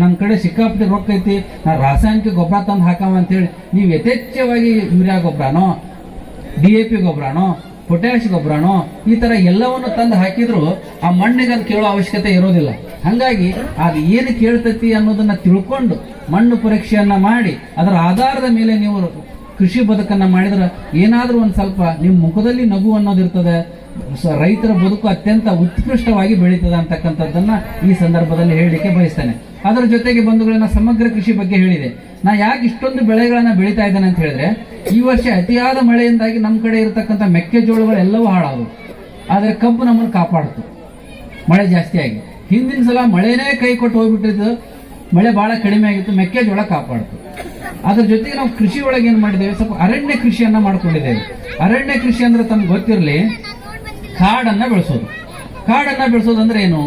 ನನ್ನ ಕಡೆ ಸಿಕ್ಕಾಪಟ್ಟಿ ರೊಕ್ಕ ಐತಿ, ನಾ ರಾಸಾಯನಿಕ ಗೊಬ್ಬರ ತಂದು ಹಾಕವ ಅಂತೇಳಿ ನೀವು ಯಥೇಚ್ಛವಾಗಿ ಯೂರಿಯಾ ಗೊಬ್ಬರನೋ DAP ಗೊಬ್ಬರನೋ ಪೊಟ್ಯಾಶ್ ಗೊಬ್ಬರನೋ ಈ ತರ ಎಲ್ಲವನ್ನು ತಂದು ಹಾಕಿದ್ರು ಆ ಮಣ್ಣಿಗೆ ಅದು ಕೇಳೋ ಅವಶ್ಯಕತೆ ಇರೋದಿಲ್ಲ. ಹಂಗಾಗಿ ಅದು ಏನು ಕೇಳ್ತೈತಿ ಅನ್ನೋದನ್ನ ತಿಳ್ಕೊಂಡು ಮಣ್ಣು ಪರೀಕ್ಷೆಯನ್ನ ಮಾಡಿ ಅದರ ಆಧಾರದ ಮೇಲೆ ನೀವು ಕೃಷಿ ಬದುಕನ್ನ ಮಾಡಿದ್ರೆ ಏನಾದ್ರೂ ಒಂದ್ ಸ್ವಲ್ಪ ನಿಮ್ ಮುಖದಲ್ಲಿ ನಗು ಅನ್ನೋದಿರ್ತದೆ, ರೈತರ ಬದುಕು ಅತ್ಯಂತ ಉತ್ಕೃಷ್ಟವಾಗಿ ಬೆಳೀತದೆ ಅಂತಕ್ಕಂಥದ್ದನ್ನ ಈ ಸಂದರ್ಭದಲ್ಲಿ ಹೇಳಲಿಕ್ಕೆ ಬಯಸ್ತೇನೆ. ಅದರ ಜೊತೆಗೆ ಬಂಧುಗಳನ್ನ ಸಮಗ್ರ ಕೃಷಿ ಬಗ್ಗೆ ಹೇಳಿದೆ. ನಾ ಯಾಕೆ ಇಷ್ಟೊಂದು ಬೆಳೆಗಳನ್ನ ಬೆಳೀತಾ ಇದ್ದೇನೆ ಅಂತ ಹೇಳಿದ್ರೆ, ಈ ವರ್ಷ ಅತಿಯಾದ ಮಳೆಯಿಂದಾಗಿ ನಮ್ಮ ಕಡೆ ಇರತಕ್ಕಂಥ ಮೆಕ್ಕೆಜೋಳಗಳೆಲ್ಲವೂ ಹಾಳಾದವು. ಆದ್ರೆ ಕಬ್ಬು ನಮ್ಮನ್ನು ಕಾಪಾಡ್ತು ಮಳೆ ಜಾಸ್ತಿ ಆಗಿ. ಹಿಂದಿನ ಸಲ ಮಳೆನೇ ಕೈ ಕೊಟ್ಟು ಹೋಗ್ಬಿಟ್ಟಿದ್ದು, ಮಳೆ ಬಹಳ ಕಡಿಮೆ ಆಗಿತ್ತು, ಮೆಕ್ಕೆಜೋಳ ಕಾಪಾಡ್ತು. ಅದ್ರ ಜೊತೆಗೆ ನಾವು ಕೃಷಿ ಒಳಗೆ ಏನ್ ಮಾಡಿದ್ದೇವೆ, ಸ್ವಲ್ಪ ಅರಣ್ಯ ಕೃಷಿಯನ್ನ ಮಾಡ್ಕೊಂಡಿದ್ದೇವೆ. ಅರಣ್ಯ ಕೃಷಿ ಅಂದ್ರೆ ತಮ್ಗೆ ಗೊತ್ತಿರಲಿ, ಕಾಡನ್ನ ಬೆಳೆಸೋದು. ಕಾಡನ್ನ ಬೆಳೆಸೋದು ಅಂದ್ರೆ ಏನು?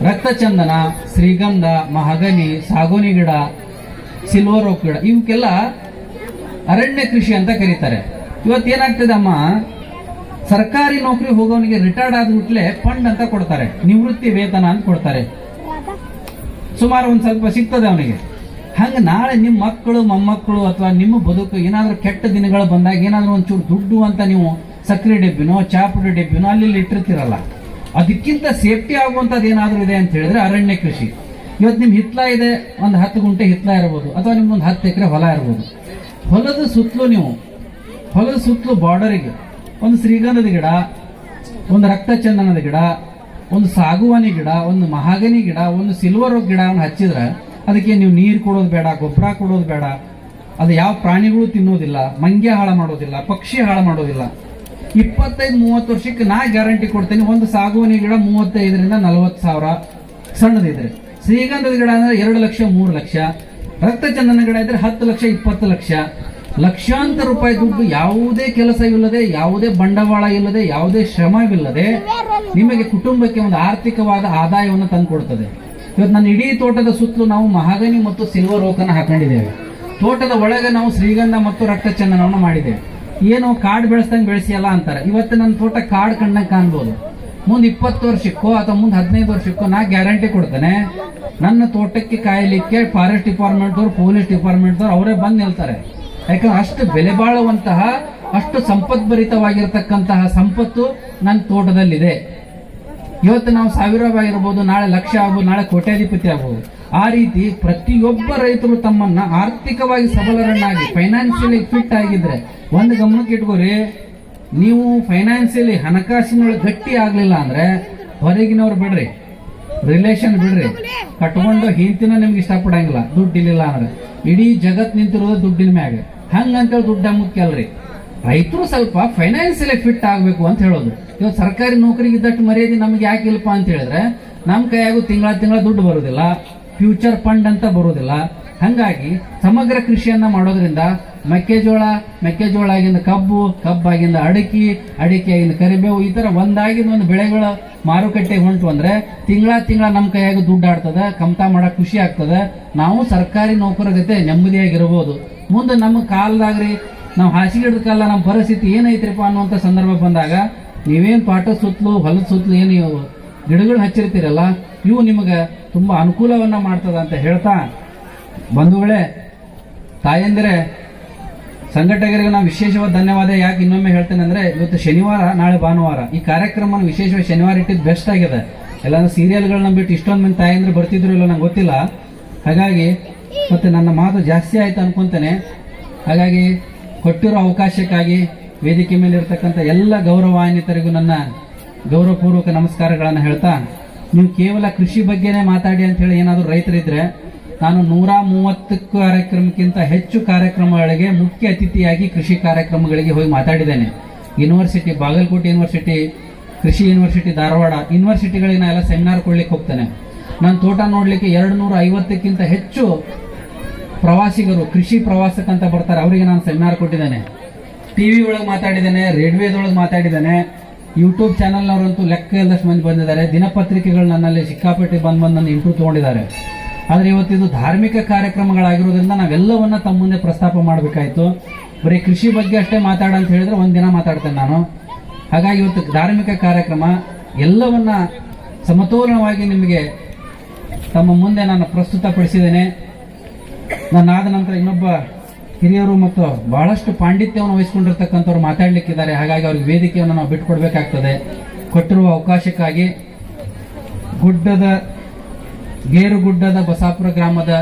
ರಕ್ತಚಂದನ, ಶ್ರೀಗಂಧ, ಮಹಗನಿ, ಸಾಗೋನಿ ಗಿಡ, ಸಿಲ್ವರ್ ಓಕ್ ಗಿಡ, ಇವಕ್ಕೆಲ್ಲ ಅರಣ್ಯ ಕೃಷಿ ಅಂತ ಕರೀತಾರೆ. ಇವತ್ತೇನಾಗ್ತದೆ ಅಮ್ಮ, ಸರ್ಕಾರಿ ನೌಕರಿ ಹೋಗೋನಿಗೆ ರಿಟೈರ್ಡ್ ಆದ್ಬಿಟ್ಲೆ ಫಂಡ್ ಅಂತ ಕೊಡ್ತಾರೆ, ನಿವೃತ್ತಿ ವೇತನ ಅಂತ ಕೊಡ್ತಾರೆ, ಸುಮಾರು ಒಂದ್ ಸ್ವಲ್ಪ ಸಿಗ್ತದೆ ಅವನಿಗೆ. ಹಂಗ ನಾಳೆ ನಿಮ್ಮ ಮಕ್ಕಳು ಮೊಮ್ಮಕ್ಕಳು ಅಥವಾ ನಿಮ್ಮ ಬದುಕು ಏನಾದ್ರೂ ಕೆಟ್ಟ ದಿನಗಳು ಬಂದಾಗ ಏನಾದ್ರೂ ಒಂಚೂರು ದುಡ್ಡು ಅಂತ ನೀವು ಸಕ್ಕರೆ ಡಬ್ಬಿನೋ ಚಾಪುಡಿ ಡಬ್ಬಿನೋ ಅಲ್ಲಿ ಇಟ್ಟಿರ್ತಿರಲ್ಲ, ಅದಕ್ಕಿಂತ ಸೇಫ್ಟಿ ಆಗುವಂತದ್ದು ಏನಾದ್ರೂ ಇದೆ ಅಂತ ಹೇಳಿದ್ರೆ ಅರಣ್ಯ ಕೃಷಿ. ಇವತ್ತು ನಿಮ್ ಹಿತ್ಲ ಇದೆ, ಒಂದು 10 ಗುಂಟೆ ಹಿತ್ಲ ಇರಬಹುದು, ಅಥವಾ ನಿಮ್ದೊಂದು 10 ಎಕರೆ ಹೊಲ ಇರಬಹುದು. ಹೊಲದ ಸುತ್ತಲೂ ಬಾರ್ಡರಿಗೆ ಒಂದು ಶ್ರೀಗಂಧದ ಗಿಡ, ಒಂದು ರಕ್ತಚಂದನದ ಗಿಡ, ಒಂದು ಸಾಗುವಾನಿ ಗಿಡ, ಒಂದು ಮಹಾಗನಿ ಗಿಡ, ಒಂದು ಸಿಲ್ವರ್ ಓಕ್ ಗಿಡವನ್ನು ಹಚ್ಚಿದ್ರೆ ಅದಕ್ಕೆ ನೀವು ನೀರು ಕೊಡೋದು ಬೇಡ, ಗೊಬ್ಬರ ಕೊಡೋದು ಬೇಡ. ಅದು ಯಾವ ಪ್ರಾಣಿಗಳು ತಿನ್ನೋದಿಲ್ಲ, ಮಂಗ್ಯ ಹಾಳು ಮಾಡೋದಿಲ್ಲ, ಪಕ್ಷಿ ಹಾಳು ಮಾಡೋದಿಲ್ಲ. 25-30 ವರ್ಷಕ್ಕೆ ನಾ ಗ್ಯಾರಂಟಿ ಕೊಡ್ತೇನೆ. ಒಂದು ಸಾಗುವಾನಿ ಗಿಡ 35,000 ರಿಂದ 40,000 ಸಣ್ಣದಿದ್ರೆ, ಶ್ರೀಗಂಧದ ಗಿಡ ಅಂದ್ರೆ 2 ಲಕ್ಷ 3 ಲಕ್ಷ, ರಕ್ತಚಂದನ ಗಿಡ ಇದ್ರೆ 10 ಲಕ್ಷ 20 ಲಕ್ಷ, ಲಕ್ಷಾಂತರ ರೂಪಾಯಿ ದುಡ್ಡು ಯಾವುದೇ ಕೆಲಸವಿಲ್ಲದೆ, ಯಾವುದೇ ಬಂಡವಾಳ ಇಲ್ಲದೆ, ಯಾವುದೇ ಶ್ರಮವಿಲ್ಲದೆ ನಿಮಗೆ ಕುಟುಂಬಕ್ಕೆ ಒಂದು ಆರ್ಥಿಕವಾದ ಆದಾಯವನ್ನು ತಂದುಕೊಡ್ತದೆ. ಇವತ್ತು ನನ್ನ ಇಡೀ ತೋಟದ ಸುತ್ತಲೂ ನಾವು ಮಹಾಗನಿ ಮತ್ತು ಸಿಲ್ವರ್ ಓಕನ್ನು ಹಾಕೊಂಡಿದ್ದೇವೆ. ತೋಟದ ಒಳಗೆ ನಾವು ಶ್ರೀಗಂಧ ಮತ್ತು ರಕ್ತಚಂದನವನ್ನು ಮಾಡಿದ್ದೇವೆ. ಏನು ಕಾಡು ಬೆಳೆಸ್ದಂಗೆ ಬೆಳೆಸಿಯಲ್ಲ ಅಂತಾರೆ. ಇವತ್ತು ನನ್ನ ತೋಟ ಕಾಡು ಕಣ್ಣಂಗೆ ಕಾಣ್ಬೋದು. ಮುಂದೆ 20 ವರ್ಷಕ್ಕೋ ಅಥವಾ ಮುಂದೆ 15 ವರ್ಷಕ್ಕೋ ನಾ ಗ್ಯಾರಂಟಿ ಕೊಡ್ತೇನೆ, ನನ್ನ ತೋಟಕ್ಕೆ ಕಾಯಲಿಕ್ಕೆ ಫಾರೆಸ್ಟ್ ಡಿಪಾರ್ಟ್ಮೆಂಟ್ದವ್ರು, ಪೊಲೀಸ್ ಡಿಪಾರ್ಟ್ಮೆಂಟ್ದವ್ರು ಅವರೇ ಬಂದು ನಿಲ್ತಾರೆ. ಯಾಕಂದ್ರೆ ಅಷ್ಟು ಬೆಲೆ ಬಾಳುವಂತಹ, ಅಷ್ಟು ಸಂಪದ್ಭರಿತವಾಗಿರ್ತಕ್ಕಂತಹ ಸಂಪತ್ತು ನನ್ನ ತೋಟದಲ್ಲಿದೆ. ಇವತ್ತು ನಾವು 1000 ಆಗಿರ್ಬೋದು, ನಾಳೆ ಲಕ್ಷ ಆಗ್ಬೋದು, ನಾಳೆ ಕೋಟ್ಯಾಧಿಪತಿ ಆಗ್ಬೋದು. ಆ ರೀತಿ ಪ್ರತಿಯೊಬ್ಬ ರೈತರು ತಮ್ಮನ್ನ ಆರ್ಥಿಕವಾಗಿ ಸಬಲರನ್ನಾಗಿ, ಫೈನಾನ್ಷಿಯಲಿ ಫಿಟ್ ಆಗಿದ್ರೆ, ಒಂದು ಗಮನಕ್ಕೆ ಇಟ್ಕೋರಿ, ನೀವು ಫೈನಾನ್ಷಿಯಲಿ ಹಣಕಾಸಿನೊಳಗೆ ಗಟ್ಟಿ ಆಗ್ಲಿಲ್ಲ ಅಂದ್ರೆ ಹೊರಗಿನವ್ರು ಬಿಡ್ರಿ, ರಿಲೇಷನ್ ಬಿಡ್ರಿ, ಕಟ್ಕೊಂಡು ಹಿಂತಿನ ನಿಮ್ಗೆ ಇಷ್ಟಪಡಂಗಿಲ್ಲ. ದುಡ್ಡು ಇಲ್ಲಿಲ್ಲ ಅಂದ್ರೆ ಇಡೀ ಜಗತ್ ನಿಂತಿರೋದು ದುಡ್ಡಿನ ಮ್ಯಾಗ. ಹಂಗಂತೇಳಿ ದುಡ್ಡ ಮುಖ್ಯ ಅಲ್ರಿ. ರೈತರು ಸ್ವಲ್ಪ ಫೈನಾನ್ಷಿಯಲಿ ಫಿಟ್ ಆಗ್ಬೇಕು ಅಂತ ಹೇಳೋದು. ಇವತ್ತು ಸರ್ಕಾರಿ ನೌಕರಿಗೆ ಇದ್ದಷ್ಟು ಮರ್ಯಾದೆ ನಮ್ಗೆ ಯಾಕೆ ಇಲ್ಲಪ್ಪ ಅಂತ ಹೇಳಿದ್ರೆ, ನಮ್ಮ ಕೈಯಾಗೂ ತಿಂಗಳ ದುಡ್ಡು ಬರೋದಿಲ್ಲ, ಫ್ಯೂಚರ್ ಫಂಡ್ ಅಂತ ಬರೋದಿಲ್ಲ. ಹಂಗಾಗಿ ಸಮಗ್ರ ಕೃಷಿಯನ್ನ ಮಾಡೋದ್ರಿಂದ ಮೆಕ್ಕೆಜೋಳ ಆಗಿಂದ ಕಬ್ಬಾಗಿಂದ ಅಡಿಕೆಯಾಗಿಂದ ಕರಿಬೇವು, ಈ ತರ ಒಂದಾಗಿಂದ ಒಂದು ಬೆಳೆಗಳ ಮಾರುಕಟ್ಟೆ ಹೊಂಟು ಅಂದ್ರೆ ತಿಂಗಳ ನಮ್ಮ ಕೈಯಾಗ ದುಡ್ಡು ಆಡ್ತದ, ಕಮ್ತಾ ಮಾಡಕ್ ಖುಷಿ ಆಗ್ತದ. ನಾವು ಸರ್ಕಾರಿ ನೌಕರ ಜೊತೆ ನೆಮ್ಮದಿಯಾಗಿರ್ಬೋದು. ಮುಂದೆ ನಮ್ಮ ಕಾಲದಾಗ್ರಿ ನಾವು ಹಾಸಿಗೆ ಹಿಡಿದ ಕಾಲ ನಮ್ಮ ಪರಿಸ್ಥಿತಿ ಏನೈತ್ರಿಪ್ಪ ಅನ್ನುವಂಥ ಸಂದರ್ಭ ಬಂದಾಗ ನೀವೇನು ತೋಟದ ಸುತ್ತಲೂ ಹೊಲದ ಸುತ್ತಲೂ ಏನು ಗಿಡಗಳು ಹಚ್ಚಿರ್ತೀರಲ್ಲ, ಇವು ನಿಮಗೆ ತುಂಬಾ ಅನುಕೂಲವನ್ನ ಮಾಡ್ತದ ಅಂತ ಹೇಳ್ತಾ, ಬಂಧುಗಳೇ, ತಾಯಂದಿರೇ, ಸಂಘಟಕರಿಗೆ ನಾವು ವಿಶೇಷವಾದ ಧನ್ಯವಾದ ಯಾಕೆ ಇನ್ನೊಮ್ಮೆ ಹೇಳ್ತೇನೆ ಅಂದ್ರೆ, ಇವತ್ತು ಶನಿವಾರ, ನಾಳೆ ಭಾನುವಾರ, ಈ ಕಾರ್ಯಕ್ರಮ ವಿಶೇಷವಾಗಿ ಶನಿವಾರ ಇಟ್ಟಿದ್ದು ಬೆಸ್ಟ್ ಆಗಿದೆ. ಎಲ್ಲಾಂದ್ರೆ ಸೀರಿಯಲ್ಗಳನ್ನ ಬಿಟ್ಟು ಇಷ್ಟೊಂದು ಮಂದಿ ತಾಯಂದ್ರೆ ಬರ್ತಿದ್ರು ಇಲ್ಲ ನಂಗೆ ಗೊತ್ತಿಲ್ಲ. ಹಾಗಾಗಿ ಮತ್ತೆ ನನ್ನ ಮಾತು ಜಾಸ್ತಿ ಆಯ್ತು ಅನ್ಕೊಂತೇನೆ. ಹಾಗಾಗಿ ಕೊಟ್ಟಿರೋ ಅವಕಾಶಕ್ಕಾಗಿ ವೇದಿಕೆ ಮೇಲೆ ಇರತಕ್ಕಂಥ ಎಲ್ಲ ಗೌರವಾನ್ವಿತರಿಗೂ ನನ್ನ ಗೌರವಪೂರ್ವಕ ನಮಸ್ಕಾರಗಳನ್ನು ಹೇಳ್ತಾ, ನೀವು ಕೇವಲ ಕೃಷಿ ಬಗ್ಗೆನೇ ಮಾತಾಡಿ ಅಂತ ಹೇಳಿ ಏನಾದರೂ ರೈತರಿದ್ರೆ, ನಾನು 130 ಕಾರ್ಯಕ್ರಮಕ್ಕಿಂತ ಹೆಚ್ಚು ಕಾರ್ಯಕ್ರಮಗಳಿಗೆ ಮುಖ್ಯ ಅತಿಥಿಯಾಗಿ ಕೃಷಿ ಕಾರ್ಯಕ್ರಮಗಳಿಗೆ ಹೋಗಿ ಮಾತಾಡಿದ್ದೇನೆ. ಯೂನಿವರ್ಸಿಟಿ, ಬಾಗಲಕೋಟೆ ಯೂನಿವರ್ಸಿಟಿ, ಕೃಷಿ ಯೂನಿವರ್ಸಿಟಿ, ಧಾರವಾಡ ಯೂನಿವರ್ಸಿಟಿಗಳಿಗೆ ನಾ ಎಲ್ಲ ಸೆಮಿನಾರ್ ಕೊಡ್ಲಿಕ್ಕೆ ಹೋಗ್ತೇನೆ. ನನ್ನ ತೋಟ ನೋಡ್ಲಿಕ್ಕೆ 250ಕ್ಕಿಂತ ಹೆಚ್ಚು ಪ್ರವಾಸಿಗರು ಕೃಷಿ ಪ್ರವಾಸಕ್ಕಂತ ಬರ್ತಾರೆ. ಅವರಿಗೆ ನಾನು ಸೆಮಿನಾರ್ ಕೊಟ್ಟಿದ್ದೇನೆ. ಟಿವಿ ಒಳಗೆ ಮಾತಾಡಿದ್ದೇನೆ, ರೇಡಿಯೋದೊಳಗೆ ಮಾತಾಡಿದ್ದೇನೆ, ಯೂಟ್ಯೂಬ್ ಚಾನಲ್ನವರಂತೂ ಲೆಕ್ಕ ಇಲ್ಲದಷ್ಟು ಮಂದಿ ಬಂದಿದ್ದಾರೆ. ದಿನಪತ್ರಿಕೆಗಳು ನನ್ನಲ್ಲಿ ಸಿಕ್ಕಾಪಟ್ಟೆ ಬಂದು ನನ್ನ ಇಂಟರ್ವ್ಯೂ ತಗೊಂಡಿದ್ದಾರೆ. ಆದರೆ ಇವತ್ತಿದು ಧಾರ್ಮಿಕ ಕಾರ್ಯಕ್ರಮಗಳಾಗಿರೋದ್ರಿಂದ ನಾವೆಲ್ಲವನ್ನ ತಮ್ಮ ಮುಂದೆ ಪ್ರಸ್ತಾಪ ಮಾಡಬೇಕಾಯ್ತು. ಬರೀ ಕೃಷಿ ಬಗ್ಗೆ ಅಷ್ಟೇ ಮಾತಾಡಂತ ಹೇಳಿದ್ರೆ ಒಂದಿನ ಮಾತಾಡ್ತೇನೆ ನಾನು. ಹಾಗಾಗಿ ಇವತ್ತು ಧಾರ್ಮಿಕ ಕಾರ್ಯಕ್ರಮ ಎಲ್ಲವನ್ನ ಸಮತೋಲನವಾಗಿ ನಿಮಗೆ ತಮ್ಮ ಮುಂದೆ ನಾನು ಪ್ರಸ್ತುತಪಡಿಸಿದ್ದೇನೆ. ನನ್ನಾದ ನಂತರ ಇನ್ನೊಬ್ಬ ಹಿರಿಯರು ಮತ್ತು ಬಹಳಷ್ಟು ಪಾಂಡಿತ್ಯವನ್ನು ವಹಿಸಿಕೊಂಡಿರ್ತಕ್ಕಂಥವ್ರು ಮಾತಾಡ್ಲಿಕ್ಕಿದ್ದಾರೆ. ಹಾಗಾಗಿ ಅವ್ರಿಗೆ ವೇದಿಕೆಯನ್ನು ನಾವು ಬಿಟ್ಟುಕೊಡ್ಬೇಕಾಗ್ತದೆ. ಕೊಟ್ಟಿರುವ ಅವಕಾಶಕ್ಕಾಗಿ ಗೇರುಗುಡ್ಡದ ಬಸಾಪುರ ಗ್ರಾಮದ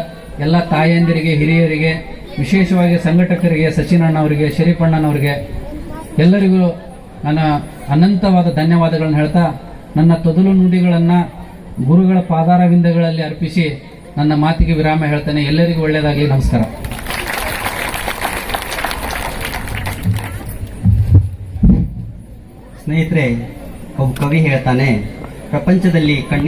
ಎಲ್ಲ ತಾಯಂದಿರಿಗೆ, ಹಿರಿಯರಿಗೆ ವಿಶೇಷವಾಗಿ ಸಂಘಟಕರಿಗೆ, ಸಚಿನಣ್ಣವರಿಗೆ, ಶರೀಫಣ್ಣನವರಿಗೆ ಎಲ್ಲರಿಗೂ ನನ್ನ ಅನಂತವಾದ ಧನ್ಯವಾದಗಳನ್ನು ಹೇಳ್ತಾ ನನ್ನ ತೊದಲು ನುಡಿಗಳನ್ನು ಗುರುಗಳ ಪಾದಾರವಿಂದಗಳಲ್ಲಿ ಅರ್ಪಿಸಿ ನನ್ನ ಮಾತಿಗೆ ವಿರಾಮ ಹೇಳ್ತೇನೆ. ಎಲ್ಲರಿಗೂ ಒಳ್ಳೆಯದಾಗಲಿ. ನಮಸ್ಕಾರ. ಸ್ನೇಹಿತರೆ, ಒಬ್ಬ ಕವಿ ಹೇಳ್ತಾನೆ, ಪ್ರಪಂಚದಲ್ಲಿ